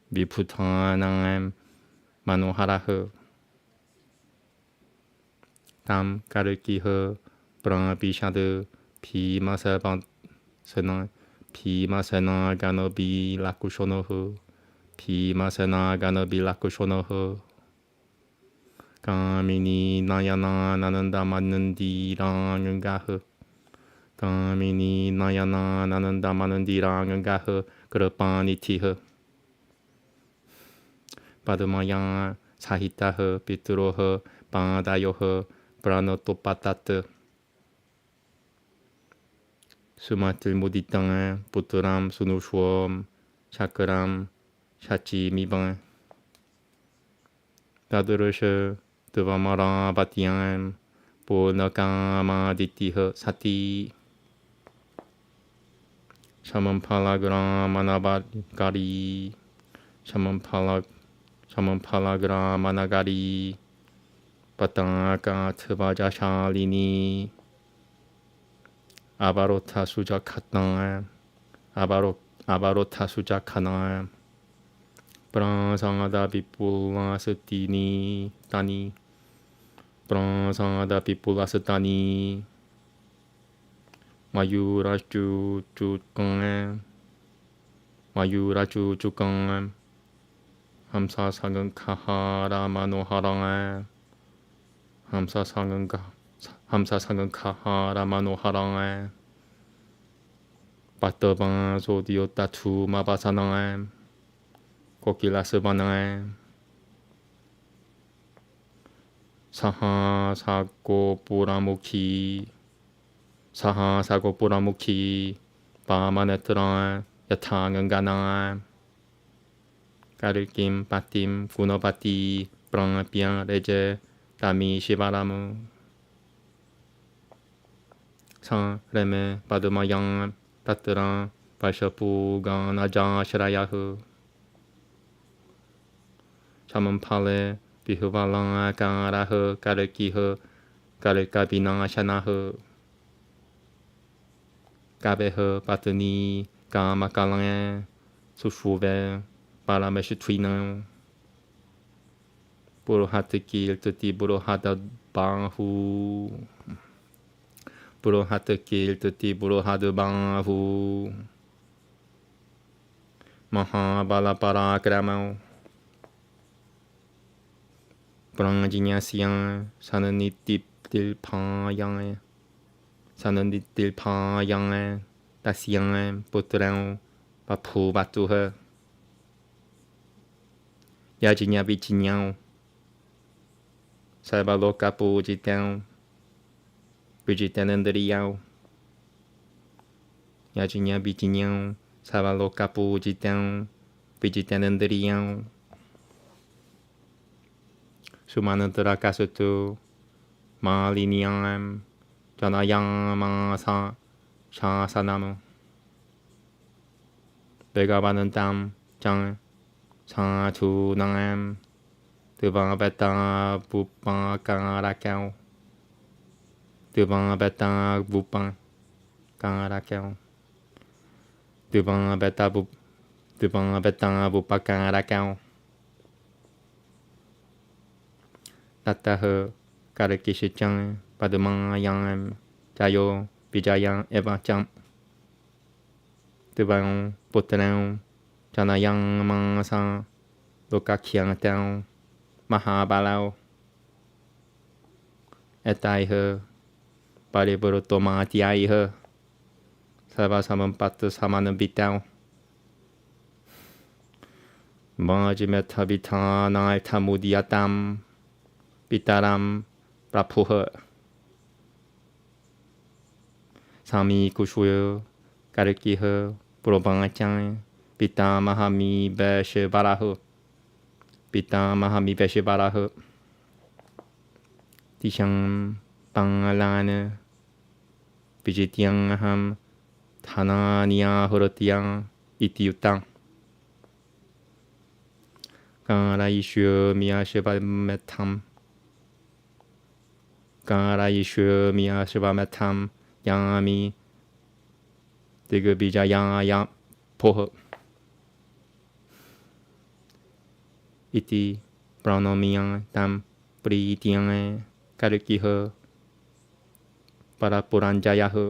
미푸타낭엠 마노하라흐 담 까르키흐 브라비샤드 비마사반 sena Bhimasena gana bilakushonoho Bhimasena gana bilakushonoho Kamini nayana nananda manandirangaha Kamini nayana nananda manandirangaha Kripanitiha Padmaya Sahitaha Pitroha Padayoha Pranotopatat Sumatil Muditang Putram Sunushwam Chakram Shachi Miban Tadurusha Devamara Bhatyam Purnakama Ditiha Sati Shamampalagram Manabadgari Shamampalagram Managari Pataka Tvajashalini Avarota Sujakatna Avarota Sujakana Prasangada Vipula Satini Tani Prasangada Vipula Satani Mayuraju Chukang Mayuraju Chukang Hamsa Sangan Kahara Manoharang Hamsa Sangan Kahara Manoharang Patavang Sodiota Tu Mabasanang Kokila Savanang Saha Sago Puramukhi Saha Sago Puramukhi Pamanetran Yatanganganang Karikim Patim Gunopati Prangpian Reje Tami Shivaramu San Reme Padumayang Tatran Vaishapu Ganaja Shrayahu Chamampale Bihuvalang Karahu Karikihu Karikabina Shanahu Gabehu Patuni Gamakalang Sushuve Parameshutrinam Purohatakil Tuti Purohata Bahu Purohatakil Tuti Purohata Bahu Mahabala Parakramau Pranjinyasyan Sananitip Tilpayang Sananitip Payang Tasyang Putrang Papu Batuha Yajinya Vichinyao Sabaloka Pujitang Pujitanandriyao Yajinya Vichinyao Sabaloka Pujitang Pujitanandriyao Sumanantara Kasutu Maliniam Janayang Masa Shasanamu Begavanantam Jang Satu Nangam Devant Beta Bupan Karakao Devant Beta Bupan Karakao Devant Beta Bupan Karakao Tataha Karakishichan Padmayang Jayo Vijayang Evacham Devant Putrang Janayang Masa Lokakyang Tao Mahabharat Etaiha Paribhutomatiaiha Sarvasamampat Samanabitao Majimethabitana Tamudiatam Pitaram Prapuha Sami Kushuya Karikiha Purabangachang Pita Mahami Veshvarahu Pita Mahami Veshvarahu Tishang Pangalana Vijityang Ham Thananya Huratiang Itiutang Karaishu Miyashivametam Karaishu Miyashivametam Yami Digabijaya Poha Iti Pranomiang Tam Pritiang Karikiha Parapuranjayahu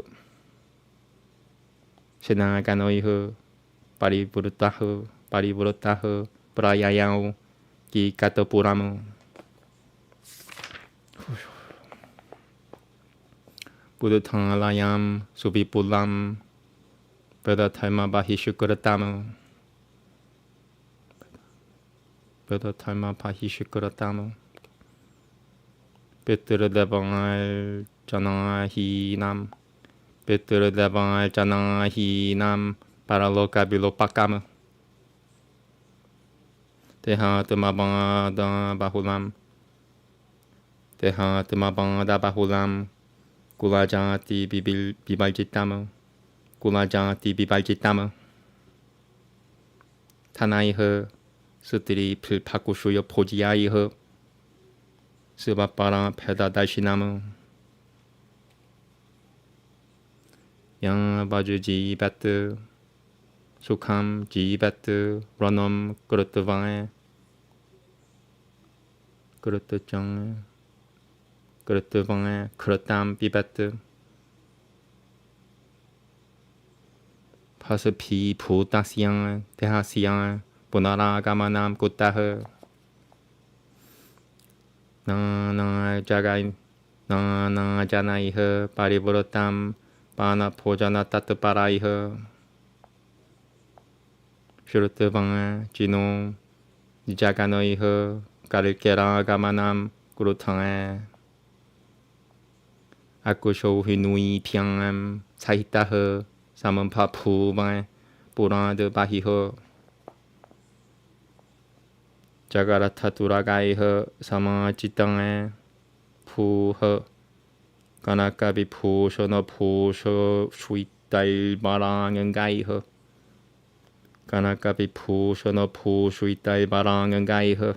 Shenaganoiho, Parivrutaho, Prayayao, Ki Katapuramo. Buddhatangalayam, Subipulam, Veda Taima Bahishukuratam. Veda Taima Bahishukuratam. Pitrudevangal Janahinam. Pitrudevangal Janahinam. Paraloka Bilopakam. Teha Tumabanda Bahulam. Teha Tumabanda Bahulam. Gulajati Bibaljitamo. Gulajati Bibaljitamo. Tanaihe. Sutri Pilpakushuyo Pojiaihe. Subapara Pedadashinamu. Yang Baju Jibatu. Sukham Jibatu. Ranam Kurutavai. Kurutujang. Kurutavai. Kurutam Bibatu. Pasapi Putasyang. Tehasyang. Punara Gamanam Kutaha. Na Jagai. Na Janaiha. Parivuratam. Pana Pojana Tatuparaiha. Shurutavanga. Jino. Jaganoiha. Karikera Gamanam Gurutanga. Akusho Hinui Pyangam. Sahitaha. Samampapu Bang. Puranda Bahiha. Jagarata Turagaiha. Samajitanga. Puha. Kanakabi Pusha no Pusha. Shuitai Barangangaiha. Kanakabi Pusha no Pusha. Shuitai Barangangaiha.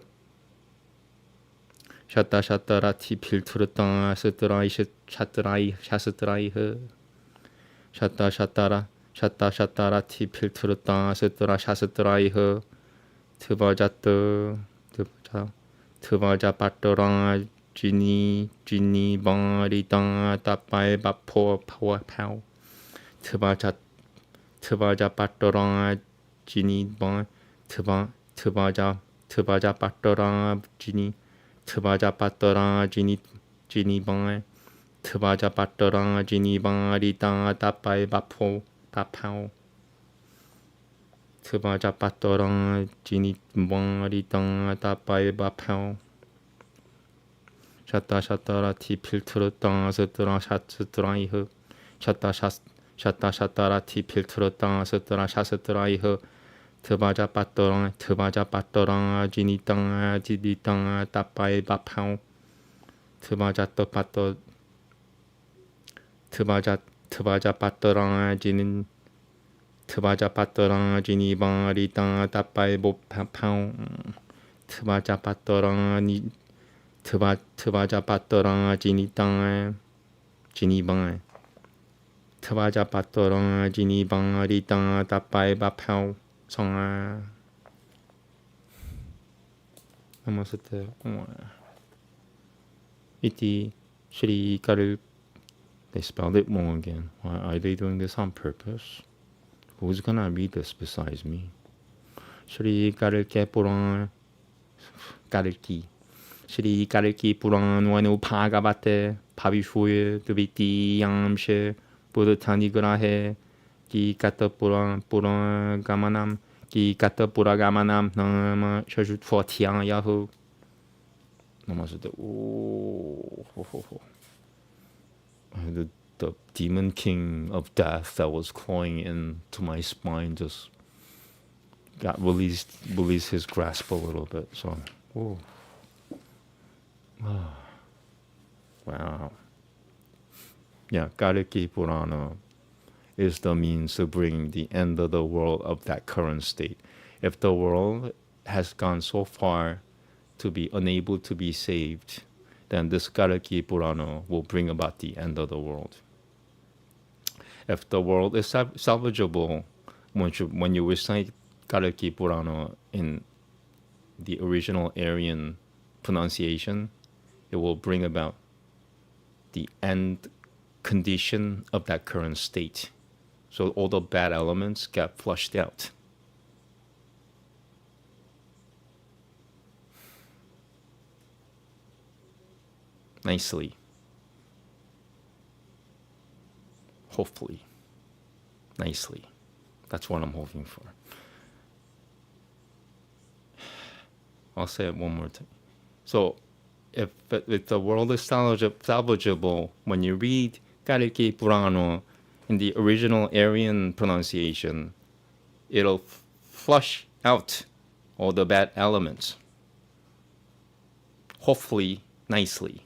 Shata Shatarati Pilturata Sutrai Shasatraiha. Shata Shatarati Pilturata Sutra Shasatraiha. Tuvajata Patorang Jini Barita Tapai Bapo Power Pow. Tuvaja Patorang Jini Bar Tuvaja Patorang Jini. Tuvaja Patorang Jini Bar. Tuvaja Patorang Jini Barita Tapai Bapo Papau. Tuvaja Patorang Jini Barita Tapai Bapau. Shata Shatarati Pilturata Sutra Shasatraiha. Shata Shatarati Pilturata Sutra Shasatraiha. Tuvaja Patorang Jinitanga Tapai Bapau. Tuvaja Patorang Jinin. Tuvaja Patorang Jini Barita Tapai Bopau. Tuvaja Patorang Tuvaja Patorang Jinitanga Jini Bang. Tuvaja Patorang Jini Barita Tapai Bapau. Songa. Namaste. Iti Shri Karil. They spelled it wrong again. Why are they doing this on purpose? Who's gonna read this besides me? Shri Kalki Puran. Kalki. Shri Kalki Puran Vanu Bhagavate. Pavishuye Dviti Yamshe. Buddhatani Grahe. Ki Kata Puran Gamanam. Ki Kata Pura Gamanam. Nama Shajut for Tiang Yahoo. Namaste. The demon king of death that was clawing into my spine just got released his grasp a little bit. So, wow. Yeah, Kalki Purana is the means to bring the end of the world of that current state. If the world has gone so far to be unable to be saved, then this Kalki Purana will bring about the end of the world. If the world is salvageable, when you recite Kalki Purana in the original Aryan pronunciation, it will bring about the end condition of that current state. So all the bad elements get flushed out. Nicely. Hopefully. Nicely. That's what I'm hoping for. I'll say it one more time. So, if the world is salvageable, when you read Kalki Purana in the original Aryan pronunciation, it'll flush out all the bad elements. Hopefully, nicely.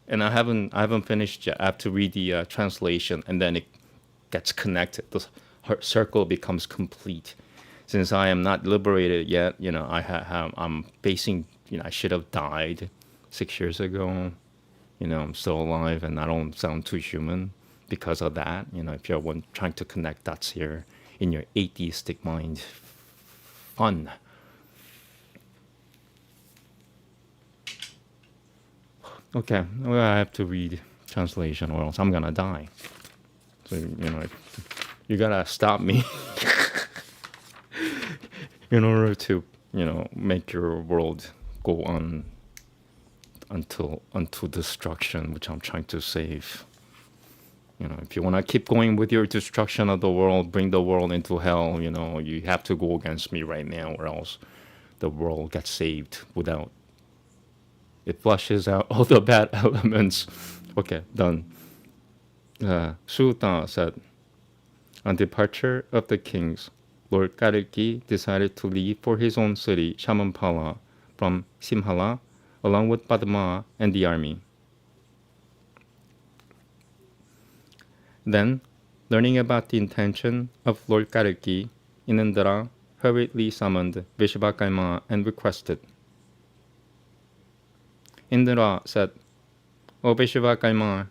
And I haven't finished yet. I have to read the translation, and then it gets connected. The circle becomes complete. Since I am not liberated yet, I'm facing. I should have died 6 years ago. I'm still alive, and I don't sound too human because of that. If you're trying to connect dots here in your atheistic mind, fun. Okay, well, I have to read translation or else I'm gonna die. So, you gotta stop me in order to, make your world go on until destruction, which I'm trying to save. If you want to keep going with your destruction of the world, bring the world into hell, you have to go against me right now, or else the world gets saved without. It flushes out all the bad elements. Okay, done. Sutra said, on departure of the kings, Lord Kalki decided to leave for his own city, Shamampala, from Simhala, along with Padma and the army. Then, learning about the intention of Lord Kalki, Inandra hurriedly summoned Vishvakarma and requested. Indra said, O Vishvakarma,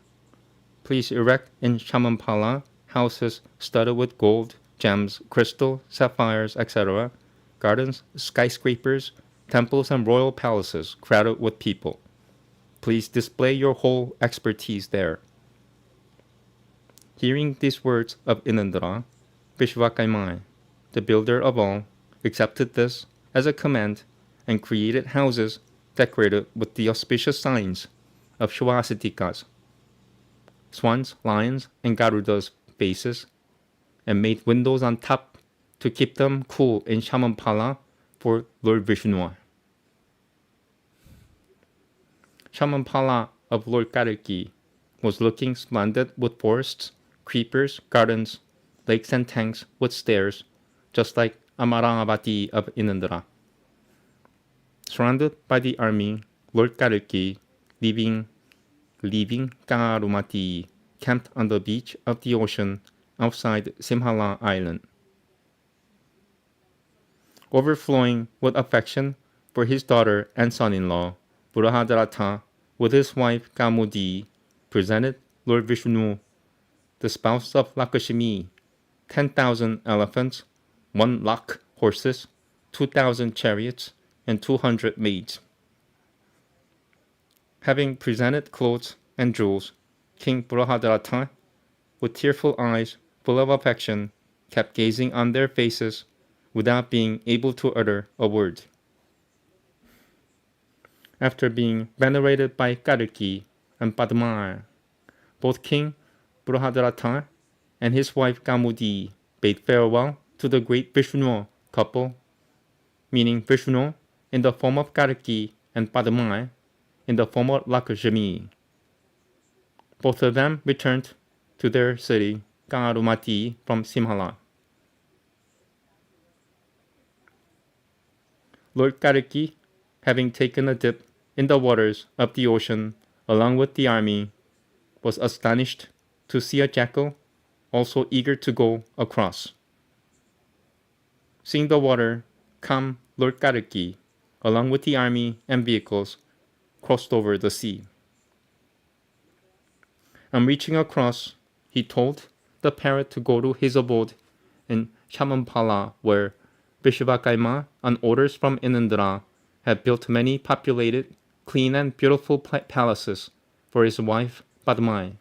please erect in Shamampala houses studded with gold, gems, crystal, sapphires, etc., gardens, skyscrapers, temples, and royal palaces crowded with people. Please display your whole expertise there. Hearing these words of Inandra, Vishvakarma, the builder of all, accepted this as a command and created houses decorated with the auspicious signs of Shvasatikas, swans, lions, and Garuda's faces, and made windows on top to keep them cool in Shamampala for Lord Vishnu. Shamampala of Lord Kalki was looking splendid with forests, creepers, gardens, lakes, and tanks with stairs, just like Amaravati of Inandra. Surrounded by the army, Lord Kalki, leaving Kangarumati, camped on the beach of the ocean outside Simhala Island. Overflowing with affection for his daughter and son-in-law, Burahadratha, with his wife Kamudi, presented Lord Vishnu, the spouse of Lakshmi, 10,000 elephants, 1 lakh horses, 2,000 chariots, and 200 maids. Having presented clothes and jewels, King Burahadratha, with tearful eyes full of affection, kept gazing on their faces without being able to utter a word. After being venerated by Kalki and Padma, both King Burahadratha and his wife Kamudi bade farewell to the great Vishnu couple, meaning Vishnu in the form of Kalki and Padma in the form of Lakshmi. Both of them returned to their city, Kangarumati, from Simhala. Lord Kalki, having taken a dip in the waters of the ocean along with the army, was astonished to see a jackal also eager to go across. Seeing the water calm, Lord Kalki, along with the army and vehicles, crossed over the sea. On reaching across, he told the parrot to go to his abode in Shamampala, where Vishvakarma, on orders from Inandra, had built many populated, clean and beautiful palaces for his wife Padma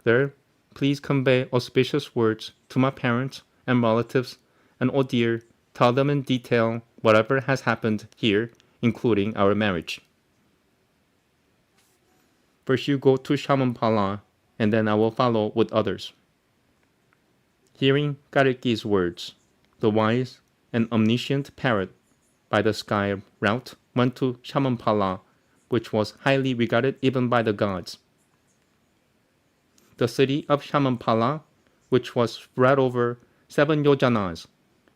There, please convey auspicious words to my parents and relatives, and oh dear, tell them in detail whatever has happened here, including our marriage. First you go to Shamampala, and then I will follow with others. Hearing Kalki's words, the wise and omniscient parrot by the sky route went to Shamampala, which was highly regarded even by the gods. The city of Shamampala, which was spread over 7 yojanas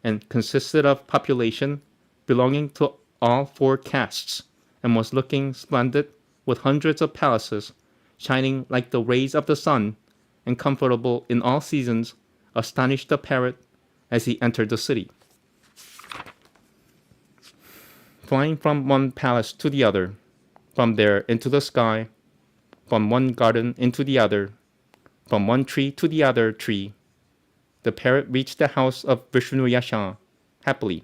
and consisted of population belonging to all 4 castes, and was looking splendid with hundreds of palaces shining like the rays of the sun and comfortable in all seasons, astonished the parrot as he entered the city. Flying from one palace to the other, from there into the sky, from one garden into the other, from one tree to the other tree, the parrot reached the house of Vishnuyasha happily.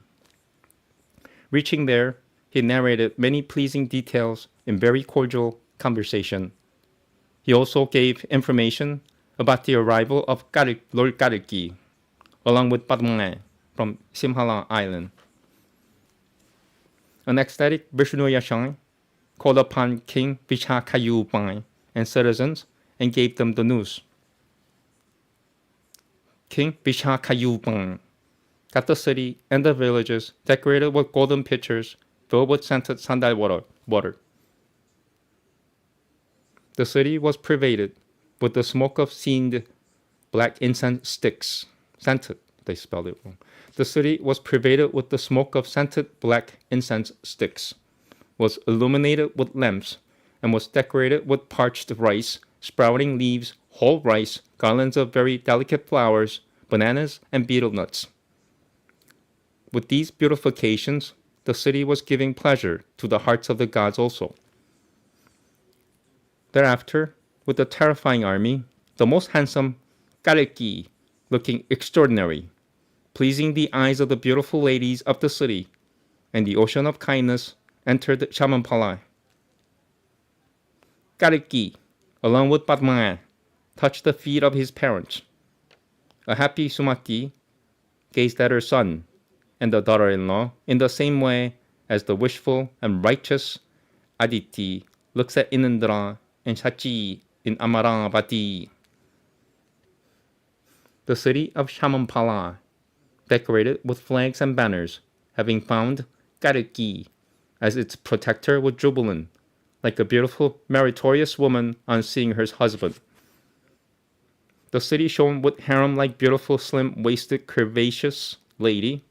Reaching there, he narrated many pleasing details in very cordial conversation. He also gave information about the arrival of Lord Kalki, along with Padma from Simhala Island. An ecstatic Vishnuyasha called upon King Vishakayupai and citizens and gave them the news. King Vishakayupai got the city and the villages decorated with golden pitchers filled with scented sandal water. The city was pervaded with the smoke of scented black incense sticks. Scented, they spelled it wrong. The city was pervaded with the smoke of scented black incense sticks, was illuminated with lamps, and was decorated with parched rice, sprouting leaves, whole rice, garlands of very delicate flowers, bananas, and betel nuts. With these beautifications, the city was giving pleasure to the hearts of the gods also. Thereafter, with the terrifying army, the most handsome Kalki, looking extraordinary, pleasing the eyes of the beautiful ladies of the city, and the ocean of kindness, entered Shamampala. Kalki, along with Padma, touched the feet of his parents. A happy Sumati gazed at her son and the daughter-in-law in the same way as the wishful and righteous Aditi looks at Inandra and Shachi in Amaravati. The city of Shamampala, decorated with flags and banners, having found Kalki as its protector, was jubilant, like a beautiful, meritorious woman on seeing her husband. The city shone with harem-like beautiful, slim-waisted, curvaceous lady,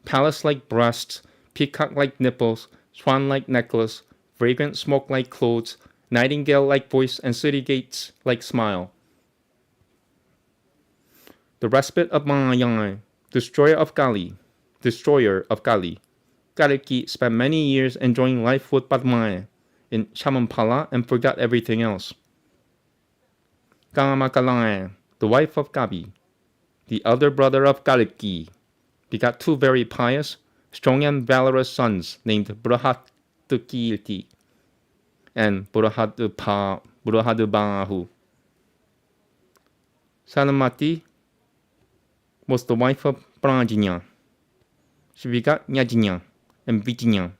palace-like breasts, peacock-like nipples, swan-like necklace, fragrant smoke-like clothes, nightingale-like voice, and city gates-like smile. The respite of Mahayan, destroyer of Kali, Kalki spent many years enjoying life with Padma in Shamampala and forgot everything else. Kamakalaya, the wife of Kabi, the elder brother of Kalki, begot 2 very pious, strong and valorous sons named Brahatukirti and Burahadubahu. Salamati was the wife of Prajna. She begot Yajna and Vijna,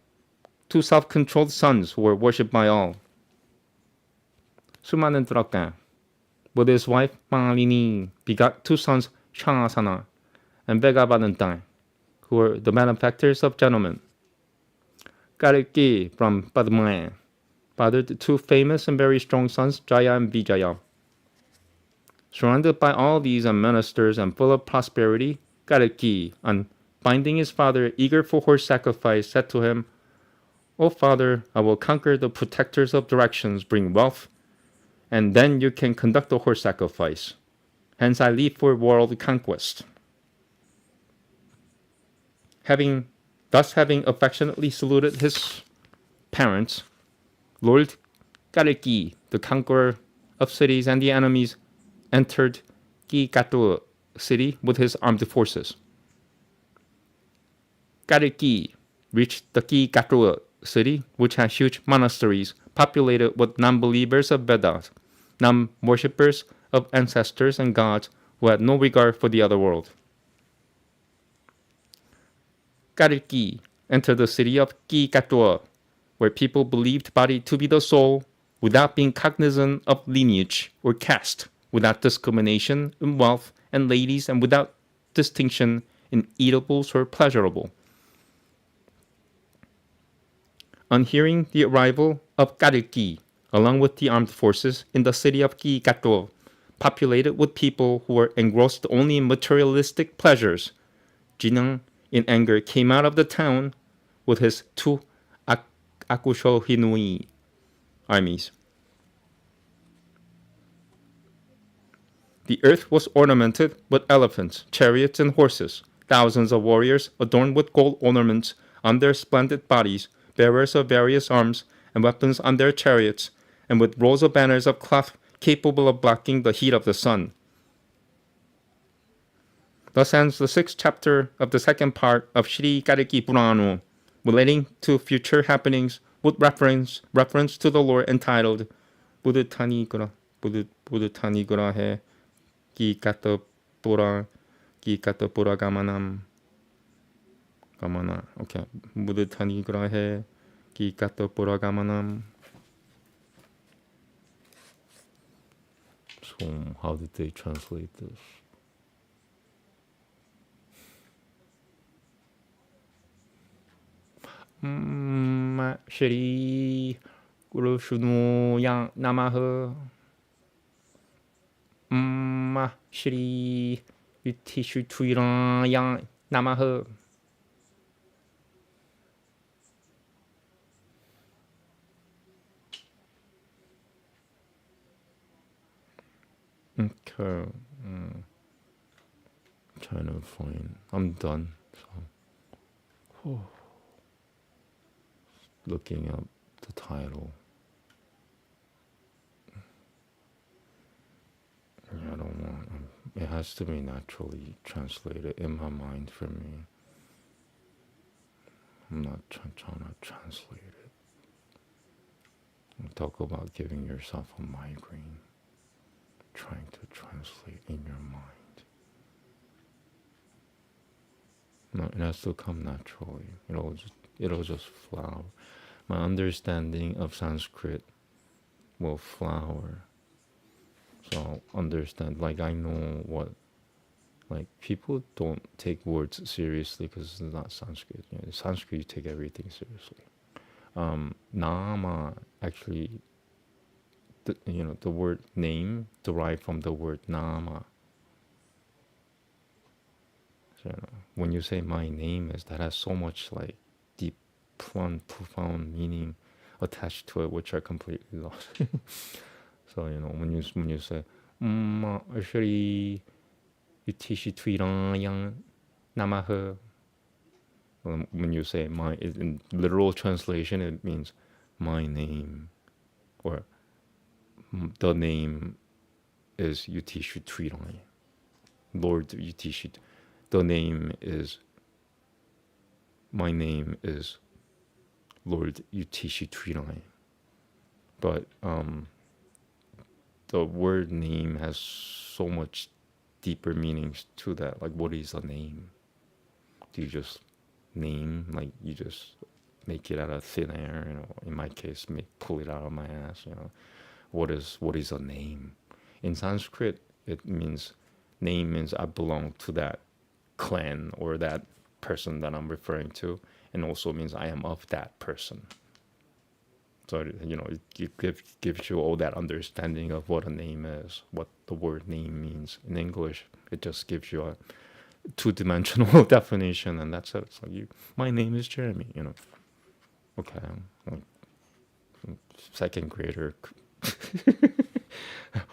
2 self-controlled sons who were worshipped by all. Sumanendraka, with his wife Malini, begot 2 sons, Shasana and Vegabhadantai, who were the benefactors of gentlemen. Kalki from Padma fathered 2 famous and very strong sons, Jaya and Vijaya. Surrounded by all these and ministers and full of prosperity, Kalki, on finding his father eager for horse sacrifice, said to him, "O father, I will conquer the protectors of directions, bring wealth, and then you can conduct the horse sacrifice. Hence I leave for world conquest." Having affectionately saluted his parents, Lord Kalki, the conqueror of cities and the enemies, entered Ki-Katu city with his armed forces. Kalki reached the Ki-Katu city, which has huge monasteries populated with non-believers of Veda, non-worshippers of ancestors and gods who had no regard for the other world. Kalki entered the city of Kikatua, where people believed body to be the soul without being cognizant of lineage or caste, without discrimination in wealth and ladies, and without distinction in eatables or pleasurable. On hearing the arrival of Kalki, along with the armed forces in the city of Kikatua, populated with people who were engrossed only in materialistic pleasures, Jinang, in anger, came out of the town with his two Akushohinui armies. The earth was ornamented with elephants, chariots, and horses. Thousands of warriors, adorned with gold ornaments on their splendid bodies, bearers of various arms and weapons on their chariots, and with rows of banners of cloth capable of blocking the heat of the sun. Thus ends the 6th chapter of the 2nd part of Sri Kalki Purana, relating to future happenings with reference to the lore entitled Buddhatanigra he Ki Kata Pura Gamanam. Okay. Buddhatanigra he Ki Kata Pura Gamanam. So how did they translate this? Shri Guru Shunu Yang Namaha. Shri Yutishu Tuiran Yang Namaha. Okay. Trying to find. I'm done. So. Looking up the title. Yeah, I don't want. It has to be naturally translated in my mind for me. I'm not trying to translate it. Talk about giving yourself a migraine. Trying to translate in your mind. No, it has to come naturally. It'll just flower. My understanding of Sanskrit will flower. So I'll understand. Like I know what. Like people don't take words seriously because it's not Sanskrit. In Sanskrit, you take everything seriously. Nama actually. The word name derived from the word nama. So, when you say my name is, that has so much like deep, profound meaning attached to it, which I completely lost. So when you say Shri Yutishi Tuiran Yang Namaha, when you say my, in literal translation, it means my name, or the name is Yutishu Tuiran, Lord Yutishu. The name is, my name is Lord Yutishu Tuiran. But the word name has so much deeper meanings to that. Like, what is a name? Do you just name, like you just make it out of thin air? In my case, pull it out of my ass. What is a name? In Sanskrit, it means, name means I belong to that clan or that person that I'm referring to, and also means I am of that person. So it gives you all that understanding of what a name is, what the word name means. In English, it just gives you a two-dimensional definition, and that's it. It's like my name is Jeremy. Okay, like second grader.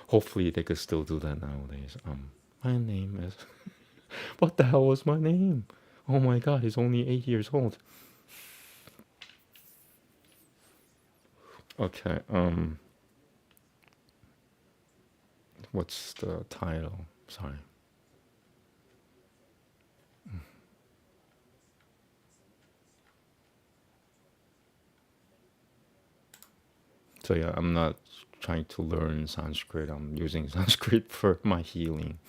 Hopefully they could still do that nowadays. My name is. What the hell was my name? Oh my God, he's only 8 years old. Okay. What's the title? Sorry. So yeah, I'm not trying to learn Sanskrit. I'm using Sanskrit for my healing.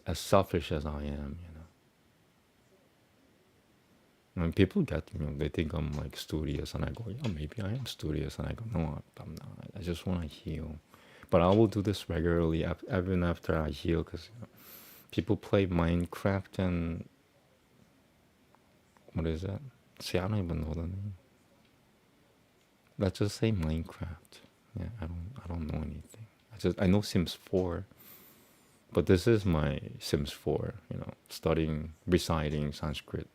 As selfish as I am, And people get me, they think I'm like studious, and I go, yeah, maybe I am studious, and I go, no, I'm not. I just want to heal. But I will do this regularly, even after I heal, because people play Minecraft and what is that? See, I don't even know the name. Let's just say Minecraft. Yeah, I don't know anything. I know Sims 4, but this is my Sims 4. Studying, reciting Sanskrit,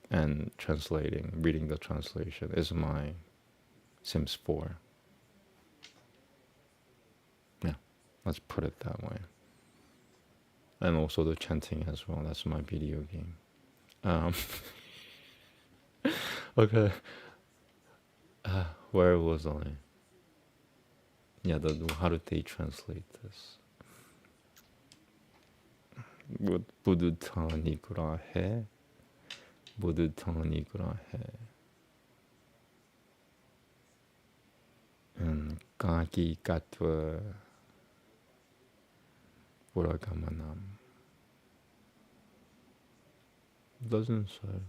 and translating, reading the translation is my Sims 4. Yeah, let's put it that way. And also the chanting as well. That's my video game. Okay. Where was I? Yeah, how did they translate this? 부두타니구라 해. 부두타니구라 해. Kalki katva puragamanam. Doesn't say.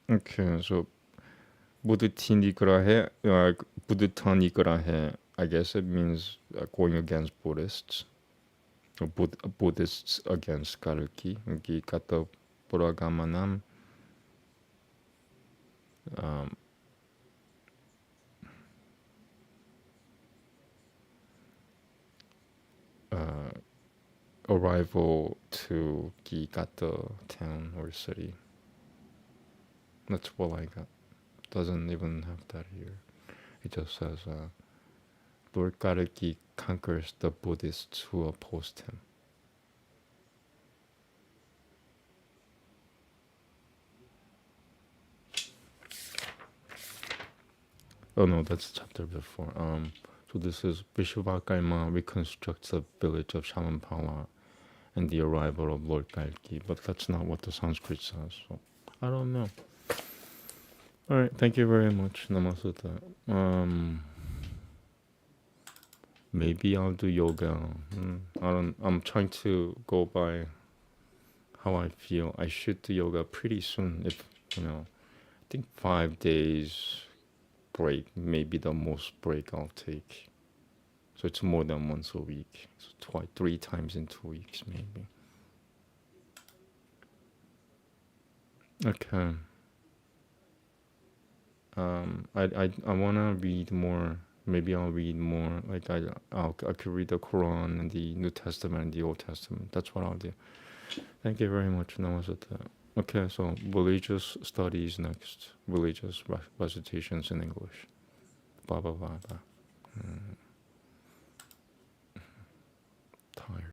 Okay, so 부두타니구라 해, I guess it means going against Buddhists. Buddhists against Kalki. 여기 갔다 보라가만함. Arrival to Gigata town or city. That's what I got. Doesn't even have that here. It just says Lord Kalki conquers the Buddhists who opposed him. Oh no, that's chapter before. So this is Vishvakarma reconstructs the village of Shalampala and the arrival of Lord Kalki, but that's not what the Sanskrit says, so I don't know. Alright, thank you very much, Namaste. Maybe I'll do yoga. I'm trying to go by how I feel. I should do yoga pretty soon. If I think 5 days break, maybe the most break I'll take. So it's more than once a week. So 3 times in 2 weeks, maybe. Okay. I wanna read more. Maybe I'll read more. Like I could read the Quran and the New Testament and the Old Testament. That's what I'll do. Thank you very much, Namaste. Okay, so religious studies next. Religious recitations in English. Blah blah blah blah.